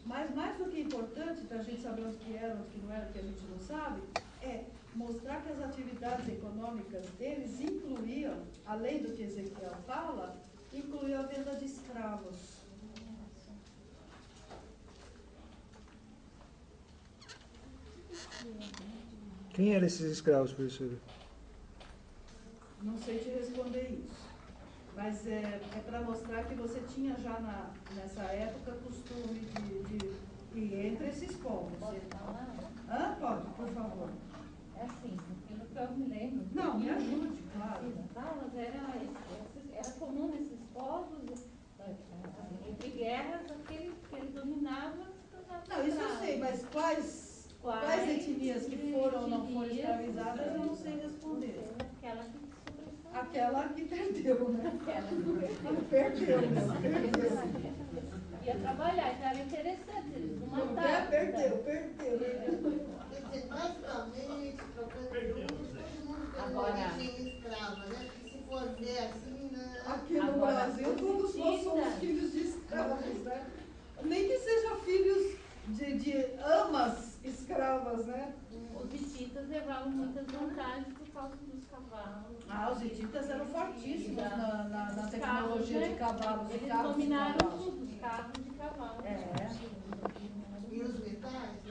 Speaker 1: Mas Mas mais do que importante para a gente saber os que eram, os que não eram, que a gente não sabe, é mostrar que as atividades econômicas deles incluíam, além do que Ezequiel fala, incluíam a venda de escravos.
Speaker 13: Quem eram esses escravos, professora?
Speaker 1: Não sei te responder isso. Mas é para mostrar que você tinha já nessa época costume de ir entre esses povos.
Speaker 15: Pode falar?
Speaker 1: Pode, por favor.
Speaker 15: É assim, pelo que eu me lembro.
Speaker 1: Não, me ajude, claro.
Speaker 15: Era comum nesses povos, entre guerras, aquele que ele dominava.
Speaker 1: Não, isso eu sei, mas quais etnias que foram ou não foram escravizadas, eu não sei responder. Aquela que perdeu, né? Aquela que perdeu.
Speaker 15: Ia trabalhar, então era interessante, eles não matavam.
Speaker 1: Perdeu.
Speaker 5: Quer dizer, basicamente, trocando todo mundo tem origem escrava, né? Porque se for ver assim, né?
Speaker 1: Aqui no Brasil, todos nós somos filhos de escravos, né? Nem que sejam filhos de amas escravas, né?
Speaker 15: Os hititas levavam muitas vantagens por causa dos cavalos.
Speaker 1: Os hititas eram fortíssimos na tecnologia de cavalos.
Speaker 15: Eles dominaram tudo, os carros de cavalo.
Speaker 5: E os metais,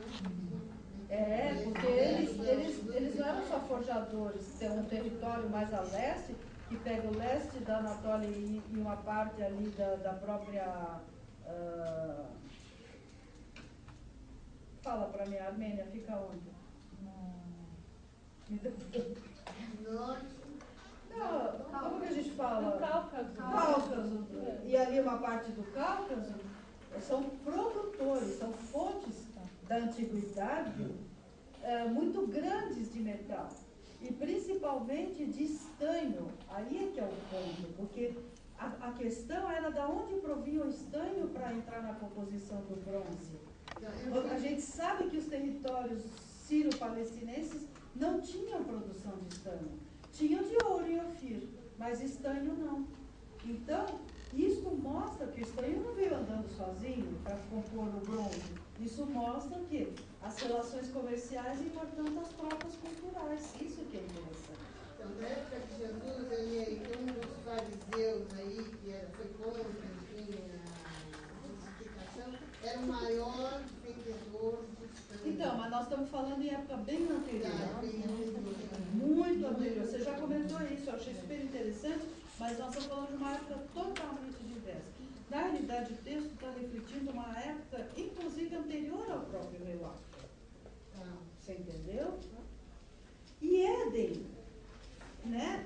Speaker 5: né?
Speaker 1: Porque eles não eram só forjadores. Tem um território mais a leste, que pega o leste da Anatólia e uma parte ali da própria... Fala para mim, a Armênia fica onde?
Speaker 5: Norte.
Speaker 1: Não, como que a gente fala?
Speaker 15: Cáucaso.
Speaker 1: E ali uma parte do Cáucaso são produtores, são fontes da antiguidade muito grandes de metal. E principalmente de estanho. Aí é que é o ponto, porque a questão era de onde provinha o estanho para entrar na composição do bronze. A gente sabe que os territórios sírio-palestinenses não tinham produção de estanho. Tinham de ouro e ofir, mas estanho não. Então, isso mostra que o estanho não veio andando sozinho para compor o bronze. Isso mostra que as relações comerciais e, portanto, as trocas culturais. Isso que é interessante.
Speaker 5: Então, na época de Jesus, um dos fariseus aí, que foi contra, enfim, a justificação, era o maior vendedor de estanho.
Speaker 1: Então, mas nós estamos falando em época bem anterior. Muito anterior. Você já comentou isso, eu achei super interessante, mas nós estamos falando de uma época totalmente diversa. Na realidade, o texto está refletindo uma época, inclusive, anterior ao próprio relato. Você entendeu? E Éden, né?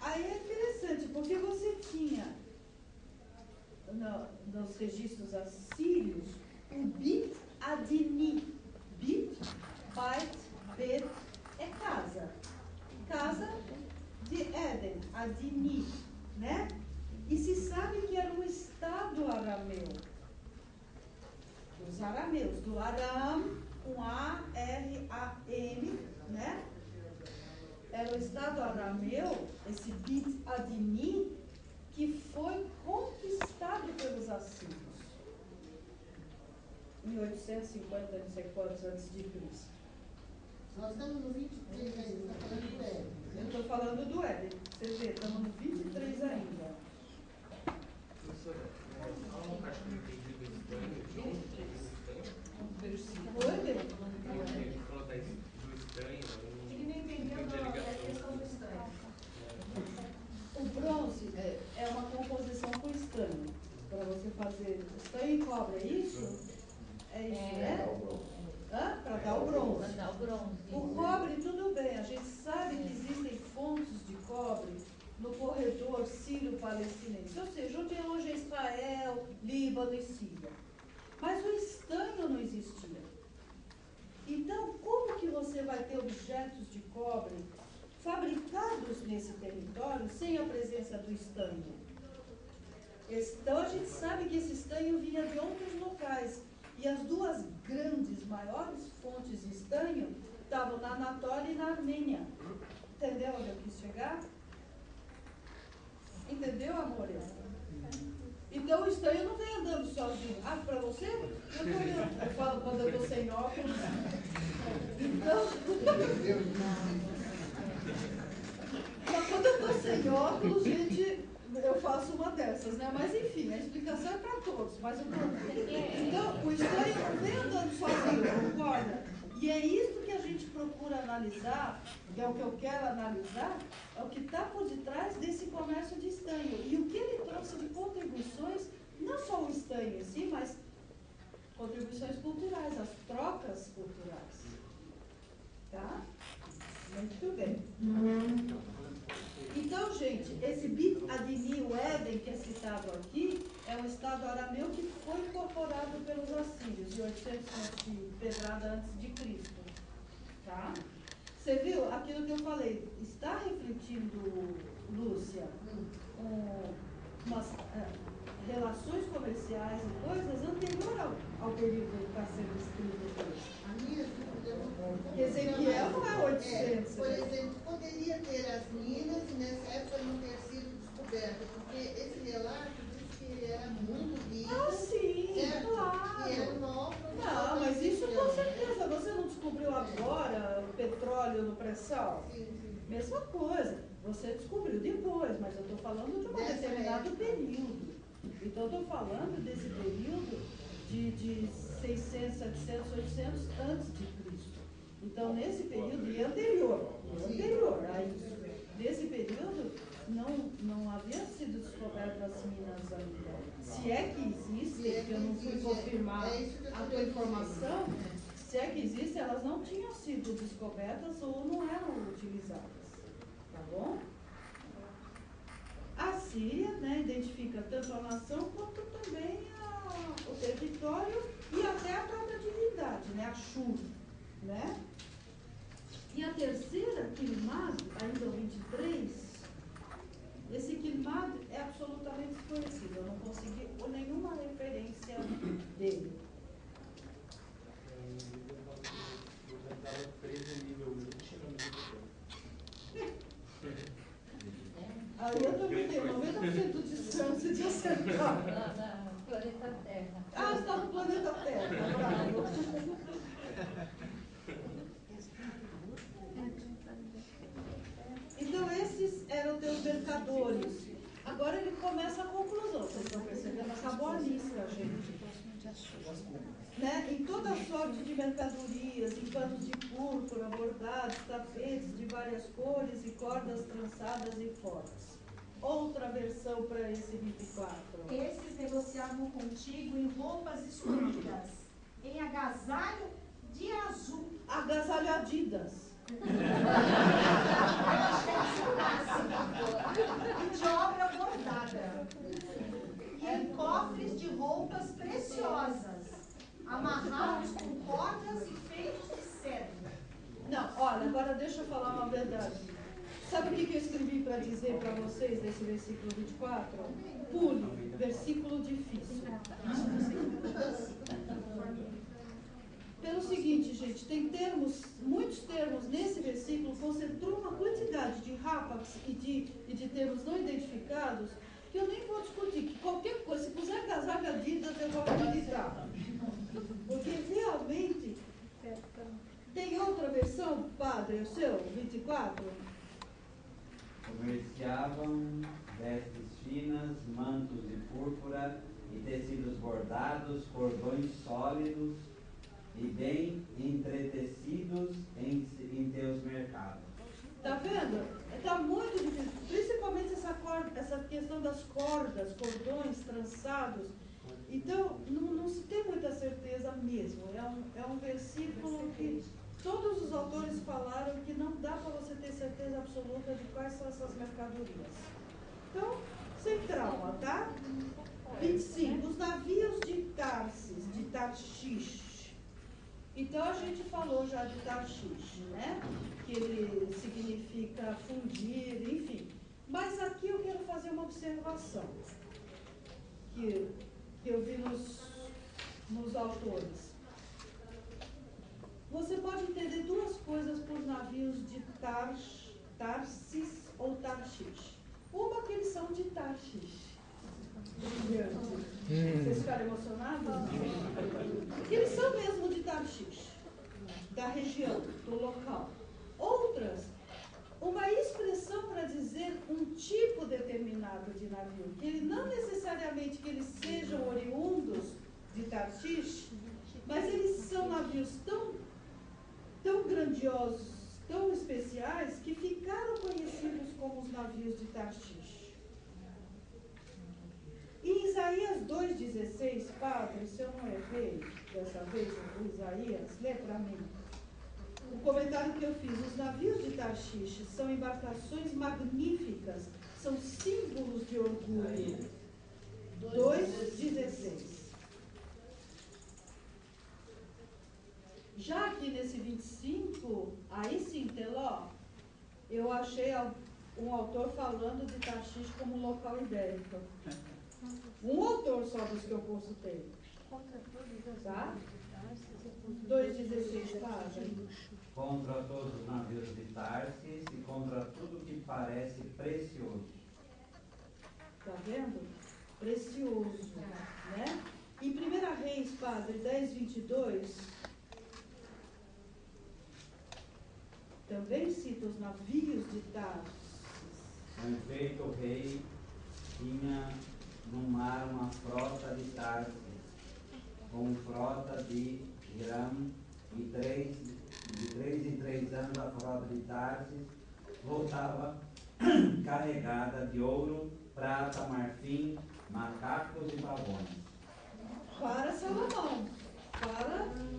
Speaker 1: Aí é interessante, porque você tinha nos registros assírios o Bit Adini. Bit, Bait, Bet é casa. Casa de Éden, Adini, né? E se sabe que era um estado arameu. Os arameus, do Aram, com A-R-A-M, né? Era o estado arameu, esse Bit Adini, que foi conquistado pelos assírios. 1850, não sei quantos antes de Cristo.
Speaker 5: Nós estamos no 23 ainda, está falando do Éden.
Speaker 1: Eu estou falando do Éden. Você vê, estamos no 23 ainda.
Speaker 3: Professora, só uma parte que eu não entendi do estanho.
Speaker 1: Oi,
Speaker 3: Ele falou do estanho.
Speaker 9: Ele não entendeu a questão do estanho.
Speaker 1: O bronze é uma composição com estanho. Para você fazer estanho e cobre, é isso? É isso, né? Para dar o bronze. O cobre, tudo bem. A gente sabe que existem fontes de cobre no corredor sírio-palestinense. Ou seja, onde hoje é Israel, Líbano e Síria. Mas o estanho não existia. Então, como que você vai ter objetos de cobre fabricados nesse território sem a presença do estanho? Então, a gente sabe que esse estanho vinha de outros locais. E as duas grandes, maiores fontes de estanho estavam na Anatólia e na Armênia. Entendeu onde eu quis chegar? Entendeu, amores? Então, Então o estranho não vem andando sozinho. Ah, para você? Eu tô olhando. Eu falo quando eu tô sem óculos. Então. Mas quando eu tô sem óculos, gente, eu faço uma dessas, né? Mas enfim, a explicação é para todos. Mas eu tô... Então, o estranho não vem andando sozinho, concorda? E é isso que a gente procura analisar, que é o que eu quero analisar, é o que está por detrás desse comércio de estanho. E o que ele trouxe de contribuições, não só o estanho em si, mas contribuições culturais, as trocas culturais. Tá? Muito bem. Então, gente, esse Bit Adini, o Éden, que é citado aqui, é um estado arameu que foi incorporado pelos assírios, de 800 de pedrada antes de Cristo. Tá? Você viu aquilo que eu falei? Está refletindo, Lúcia, umas relações comerciais e coisas anterior ao período que está sendo escrito aqui.
Speaker 5: A minha dúvida,
Speaker 1: Ezequiel não é 800.
Speaker 5: por exemplo, poderia ter as minas e nessa época não ter sido descoberta, porque esse relato diz que ele era muito rico.
Speaker 1: Ah, sim,
Speaker 5: certo?
Speaker 1: claro.
Speaker 5: E era o maior produtor.
Speaker 1: Não, mas isso com certeza. Você não descobriu agora o petróleo no pré-sal?
Speaker 5: Sim, sim.
Speaker 1: Mesma coisa. Você descobriu depois, mas eu estou falando de um determinado período. Então, eu estou falando desse período de 600, 700, 800 antes de Cristo. Então, nesse período, e anterior a isso, nesse período, não havia sido descobertas as minas ainda. Se é que existe, que eu não fui confirmar a tua informação, se é que existe, elas não tinham sido descobertas ou não eram utilizadas. Tá bom? A Síria, né, identifica tanto a nação quanto também o território e até a própria divindade, né, a Shur, né? E a terceira, Quilmad, ainda o 23, esse Quilmad é absolutamente desconhecido, eu não consegui nenhuma referência dele.
Speaker 3: Eu já estava preso em nível 20 no nível.
Speaker 1: Aí eu também tenho 90% de chance de acertar.
Speaker 2: No planeta Terra.
Speaker 1: Ah, está no planeta Terra, bravo. Então, esses eram teus mercadores. Agora ele começa a conclusão. Vocês estão percebendo? Acabou a lista, gente. Né? Em toda sorte de mercadorias, em panos de púrpura, bordados, tapetes de várias cores e cordas trançadas e fortes. Outra versão para esse 24.
Speaker 9: Esses negociavam contigo em roupas escolhidas, em agasalho de azul.
Speaker 1: Agasalho Adidas.
Speaker 9: De obra bordada. E em cofres de roupas preciosas, amarrados com cordas e feitos de cedro.
Speaker 1: Não, olha, agora deixa eu falar uma verdade. Sabe o que eu escrevi para dizer para vocês desse versículo 24? Pule, versículo difícil. Pelo seguinte, gente, tem termos, muitos termos nesse versículo concentrou uma quantidade de rápax e de termos não identificados que eu nem vou discutir, que qualquer coisa, se puser casaca Adidas, eu vou acreditar. Porque realmente tem outra versão, padre, o seu, 24?
Speaker 4: Comerciavam vestes finas, mantos de púrpura e tecidos bordados, cordões sólidos e bem entretecidos em teus mercados.
Speaker 1: Tá vendo? Está muito difícil, principalmente essa questão das cordas, cordões trançados. Então, não se tem muita certeza mesmo. É um versículo que todos os autores falaram que não dá para você ter certeza absoluta de quais são essas mercadorias. Então, sem trauma, tá? 25. Os navios de Tarsis, de Tarshish. Então, a gente falou já de Tarshish, né? Que ele significa fundir, enfim. Mas aqui eu quero fazer uma observação que eu vi nos autores. Você pode entender duas coisas por navios de Tarsis ou Tarshish. Uma que eles são de Tarshish. Vocês ficaram emocionados? Porque eles são mesmo de Tarshish, da região, do local. Outras, uma expressão para dizer um tipo determinado de navio, que ele não necessariamente que eles sejam oriundos de Tarshish, mas eles são navios tão grandiosos, tão especiais, que ficaram conhecidos como os navios de Tarshish. Em Isaías 2,16, padre, se eu não errei dessa vez, o Isaías, lê para mim. O comentário que eu fiz: os navios de Tarshish são embarcações magníficas, são símbolos de orgulho. 2,16. Já aqui nesse 25, aí sim, Teló, eu achei um autor falando de Tarshish como um local ibérico. Um autor só dos que eu consultei. Tá? 2,16, padre.
Speaker 4: Contra todos os navios de Tarsis e contra tudo que parece precioso.
Speaker 1: Tá vendo? Precioso, né? Em 1 Reis, padre, 10:22, também cita os navios de Tarsis.
Speaker 4: Com efeito, o rei tinha no mar uma frota de Tarsis, com frota de Hiram, e de 3 em 3 anos a frota de Tarsis voltava carregada de ouro, prata, marfim, macacos e pavões.
Speaker 1: Para Salomão,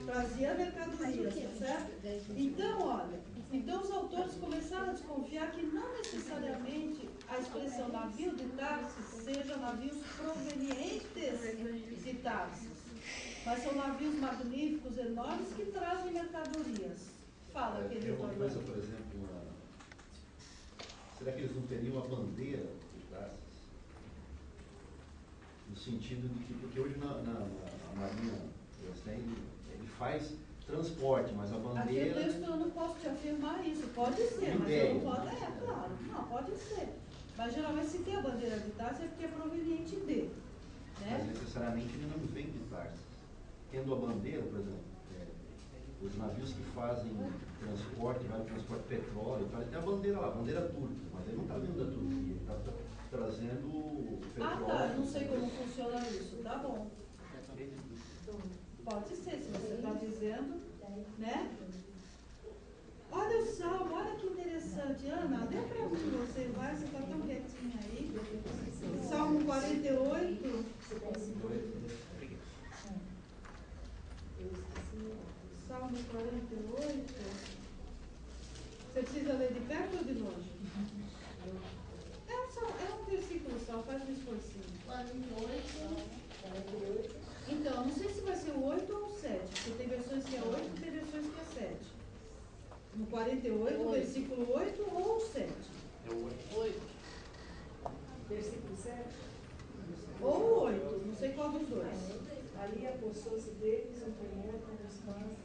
Speaker 1: trazia mercadorias, tá certo? Então, olha, então os autores começaram a desconfiar que não necessariamente a expressão navio de Tarsis seja navios provenientes de Tarsis, mas são navios magníficos, enormes, que trazem mercadorias. Fala,
Speaker 14: Tem
Speaker 1: querido.
Speaker 14: uma coisa, por exemplo, será que eles não teriam a bandeira de Tarsis? No sentido de que, porque hoje na Marinha ele faz transporte, mas a bandeira...
Speaker 1: Aqui o texto eu não posso te afirmar isso, pode ser, mas
Speaker 14: ideia,
Speaker 1: eu não posso, claro, não, pode ser. Mas geralmente se tem a bandeira de Tarsis é porque é proveniente de, né?
Speaker 14: Mas necessariamente ele não vem de Tarsis. Tendo a bandeira, por exemplo, os navios que fazem transporte, vai transporte de petróleo, ele tem a bandeira lá, a bandeira turca, mas ele não está vindo da Turquia, ele está trazendo petróleo.
Speaker 1: Ah, tá, não sei como funciona isso, tá bom. Pode ser, se você está dizendo, né? Olha o Salmo, olha que interessante. Ana, lê para mim, você está tão quietinha aí. Salmo 48. Salmo 48. Você precisa ler de perto ou de longe? É um versículo só, faz um esforcinho.
Speaker 5: 48.
Speaker 1: Então, não sei se vai ser o 8 ou o 7, porque tem versões que é 8 e tem versões que é 7. No 48, versículo 8 ou o 7?
Speaker 3: É o
Speaker 8: 8.
Speaker 11: Versículo 7.
Speaker 1: Ou o 8, não sei qual dos dois.
Speaker 11: Ali apossou-se deles um temor com os pássaros.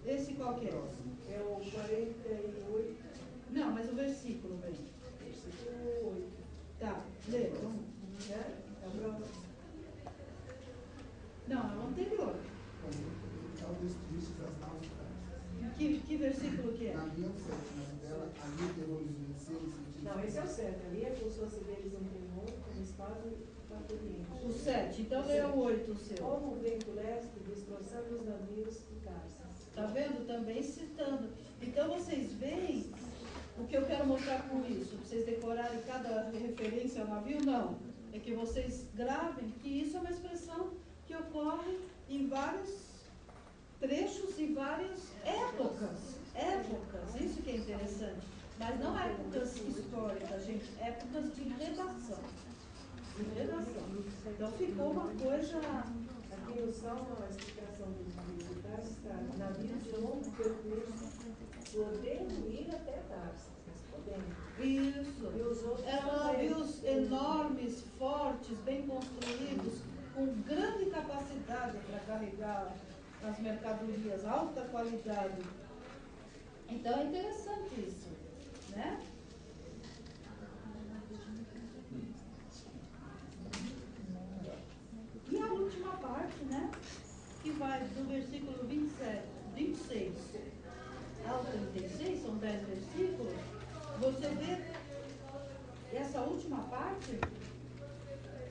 Speaker 1: Esse qual que é?
Speaker 11: É o 48.
Speaker 1: Não, mas o versículo, bem.
Speaker 11: Versículo 8.
Speaker 1: Tá, lê.
Speaker 11: É o próximo.
Speaker 1: Não, é o anterior.
Speaker 7: Quando destruísse as naus de Tarsis.
Speaker 1: Que versículo que é?
Speaker 7: Na minha 7, mas dela, ali terrores venceram.
Speaker 11: Não, esse é o 7. Ali apossou-se deles um temor com espada e parturiente.
Speaker 1: O 7, então lê o 8 o seu.
Speaker 11: Como o vento leste, destroçando os navios de Tarsis.
Speaker 1: Tá vendo? Também citando. Então vocês veem o que eu quero mostrar com isso. Pra vocês decorarem cada referência ao navio? Não. É que vocês gravem que isso é uma expressão que ocorre em vários trechos e várias épocas. Épocas, isso que é interessante. Mas não épocas históricas, gente, épocas de redação. De redação. Então ficou uma coisa.
Speaker 11: Aqui no Salmo, a explicação dos navios de Tarsis está: navios de longo percurso, podendo ir até Tarsis, mas podendo.
Speaker 1: Isso.
Speaker 11: E os outros
Speaker 1: eram
Speaker 11: também.
Speaker 1: navios enormes, fortes, bem construídos, com grande capacidade para carregar as mercadorias, alta qualidade. Então é interessante isso, né? E que vai do versículo 26 ao 36, são 10 versículos, você vê essa última parte,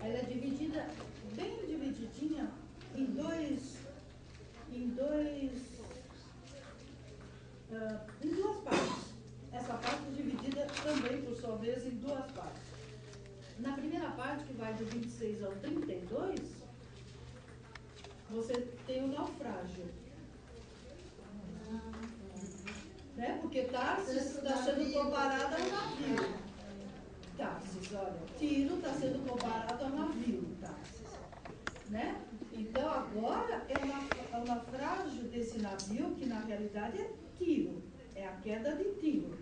Speaker 1: ela é dividida, bem divididinha, em duas partes. Essa parte é dividida também, por sua vez, em duas partes. Na primeira parte, que vai do 26 ao 32, você tem o naufrágio. Né? Porque Tarsis está sendo comparado ao navio. Tarsis, olha, Tiro está sendo comparado ao navio, Tarsis. Né? Então, agora é o naufrágio desse navio, que na realidade é Tiro, é a queda de Tiro.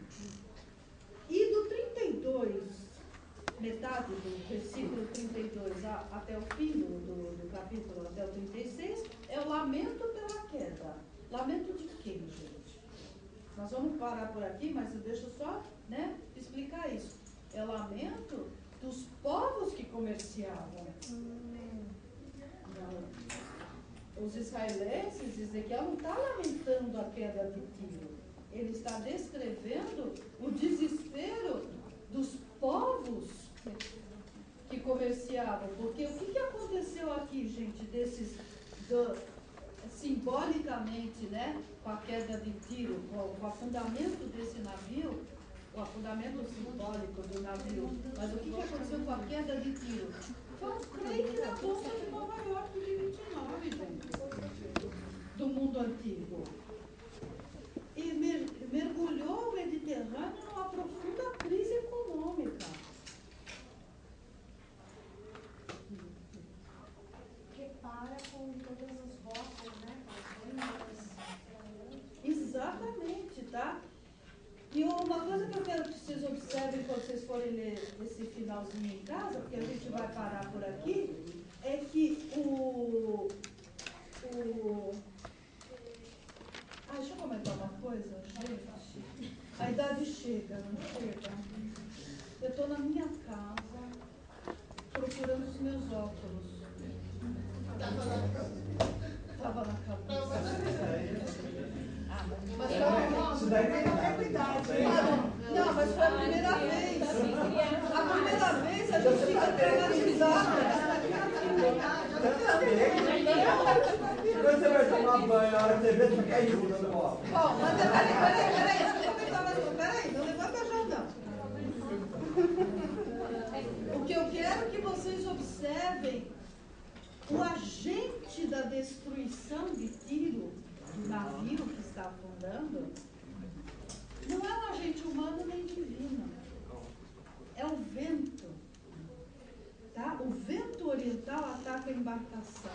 Speaker 1: E do 32, metade do versículo 32 até o fim do capítulo, até o 36, é o lamento pela queda. Lamento de quem, gente? Nós vamos parar por aqui, mas deixa eu só, né, explicar isso. É o lamento dos povos que comerciavam. Os israelenses, Ezequiel não está lamentando a queda de Tiro. Ele está descrevendo o desespero dos povos que comerciavam. Porque o que aconteceu aqui, gente, simbolicamente, né, com a queda de Tiro, com o afundamento desse navio, o afundamento simbólico do navio. Mas o que aconteceu com a queda de Tiro? Foi um break na Bolsa de Nova York de 29, gente, do mundo antigo. E mergulhou o Mediterrâneo numa profunda crise econômica.
Speaker 9: Repara com todas as rotas, né?
Speaker 1: Exatamente, tá? E uma coisa que eu quero que vocês observem quando vocês forem ler esse finalzinho em casa, porque a gente vai parar por aqui, é que deixa eu comentar uma coisa, gente. A idade chega, não chega? Eu estou na minha casa procurando os meus óculos. Estava na cabeça. Mas não, mas foi a primeira vez. A primeira vez a gente fica traumatizado.
Speaker 4: Quando você vai tomar banho, a hora que você vê, você cai junto no copo.
Speaker 1: Bom, mas peraí, deixa eu comentar mais uma. Peraí, não levanta já não. O que eu quero que vocês observem, o agente da destruição de Tiro, do navio que está afundando, não é um agente humano nem divino. É o vento. Tá? O vento oriental ataca a embarcação.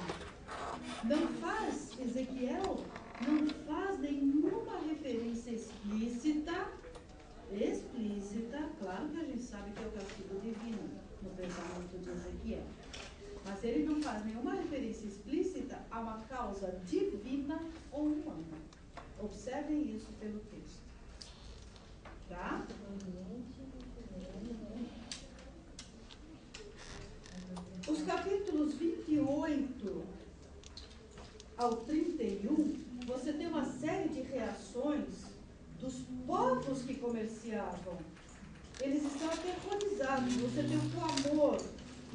Speaker 1: Não faz, Ezequiel, não faz nenhuma referência explícita, claro que a gente sabe que é o castigo divino no pensamento de Ezequiel. Mas ele não faz nenhuma referência explícita a uma causa divina ou humana. Observem isso pelo texto. Tá? Os capítulos 28 ao 31, você tem uma série de reações dos povos que comerciavam. Eles estão aterrorizados. Você tem o clamor.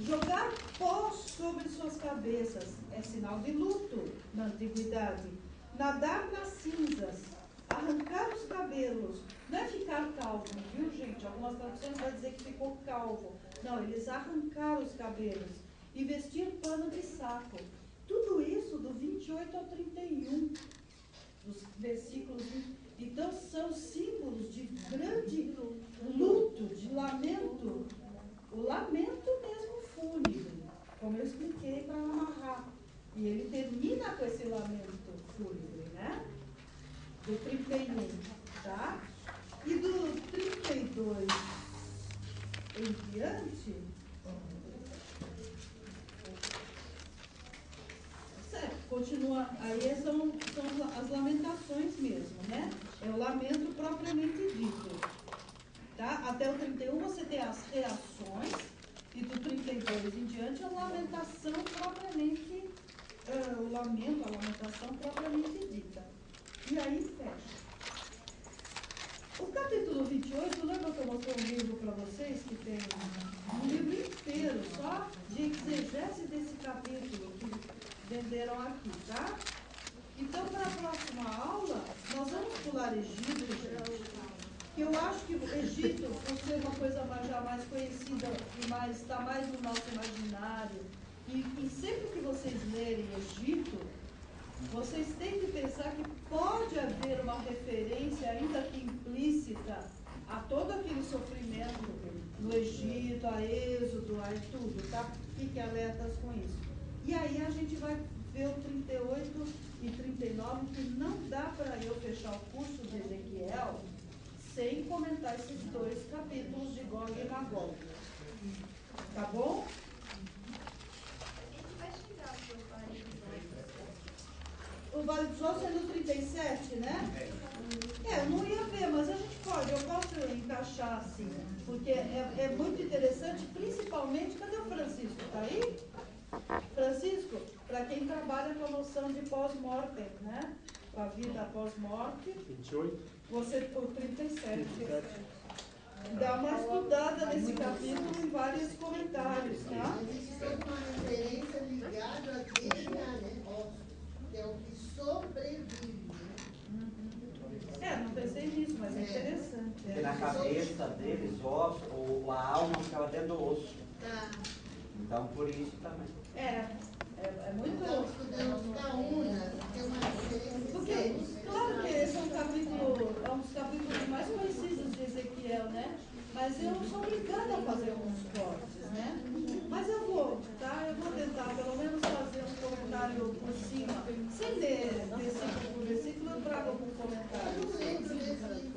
Speaker 1: Jogar pó sobre suas cabeças é sinal de luto na antiguidade. Nadar nas cinzas, arrancar os cabelos. Não é ficar calvo, viu, gente? Algumas traduções vão dizer que ficou calvo. Não, eles arrancaram os cabelos e vestir pano de saco. Tudo isso do 28 ao 31, dos versículos 20. Então são símbolos de grande luto, de lamento. O lamento mesmo fúnebre, como eu expliquei para amarrar. E ele termina com esse lamento fúnebre, né? Do 31, tá? E do 32 em diante, certo, continua, aí são as lamentações mesmo, né? É o lamento propriamente dito. Tá? Até o 31 você tem as reações, e do 32 em diante a lamentação propriamente, o o lamento, a lamentação propriamente dita. E aí fecha. O capítulo 28, lembra que eu mostrei um livro para vocês, que tem um livro inteiro só de exegese desse capítulo que venderam aqui, tá? Então, para a próxima aula, nós vamos pular Egito, gente. Que eu acho que o Egito, por ser uma coisa já mais conhecida e está mais no nosso imaginário, e sempre que vocês lerem Egito, vocês têm que pensar que pode haver uma referência, ainda que implícita, a todo aquele sofrimento no Egito, a Êxodo, a tudo, tá? Fiquem alertas com isso. E aí a gente vai ver o 38 e 39, que não dá para eu fechar o curso de Ezequiel sem comentar esses dois capítulos de Gog e Magog. Tá bom? O Vale dos Ossos é no 37, né? Eu não ia ver, mas a gente pode, eu posso encaixar assim, porque é muito interessante, principalmente, cadê o Francisco? Tá aí? Francisco, para quem trabalha com a noção de pós-mortem, né? Com a vida pós-morte.
Speaker 6: 28.
Speaker 1: Você, o 37. Dá uma estudada nesse capítulo em vários comentários, tá?
Speaker 5: Existe toda uma referência ligada a DNA, né? Que é o que sobrevive.
Speaker 1: Não pensei nisso, mas é interessante.
Speaker 4: Porque na cabeça deles, a alma ficava dentro do osso. Então, por isso também.
Speaker 1: É muito.
Speaker 5: Então, estudamos Caúna, que é uma referência.
Speaker 1: Porque, claro que esse é um dos capítulos mais conhecidos de Ezequiel, né? Mas eu sou obrigada a fazer alguns cortes, né? Mas eu vou, tá? Eu vou tentar pelo menos fazer um comentário por cima. Sem ler versículo por versículo, eu trago algum comentário.
Speaker 5: Eu não lembro desse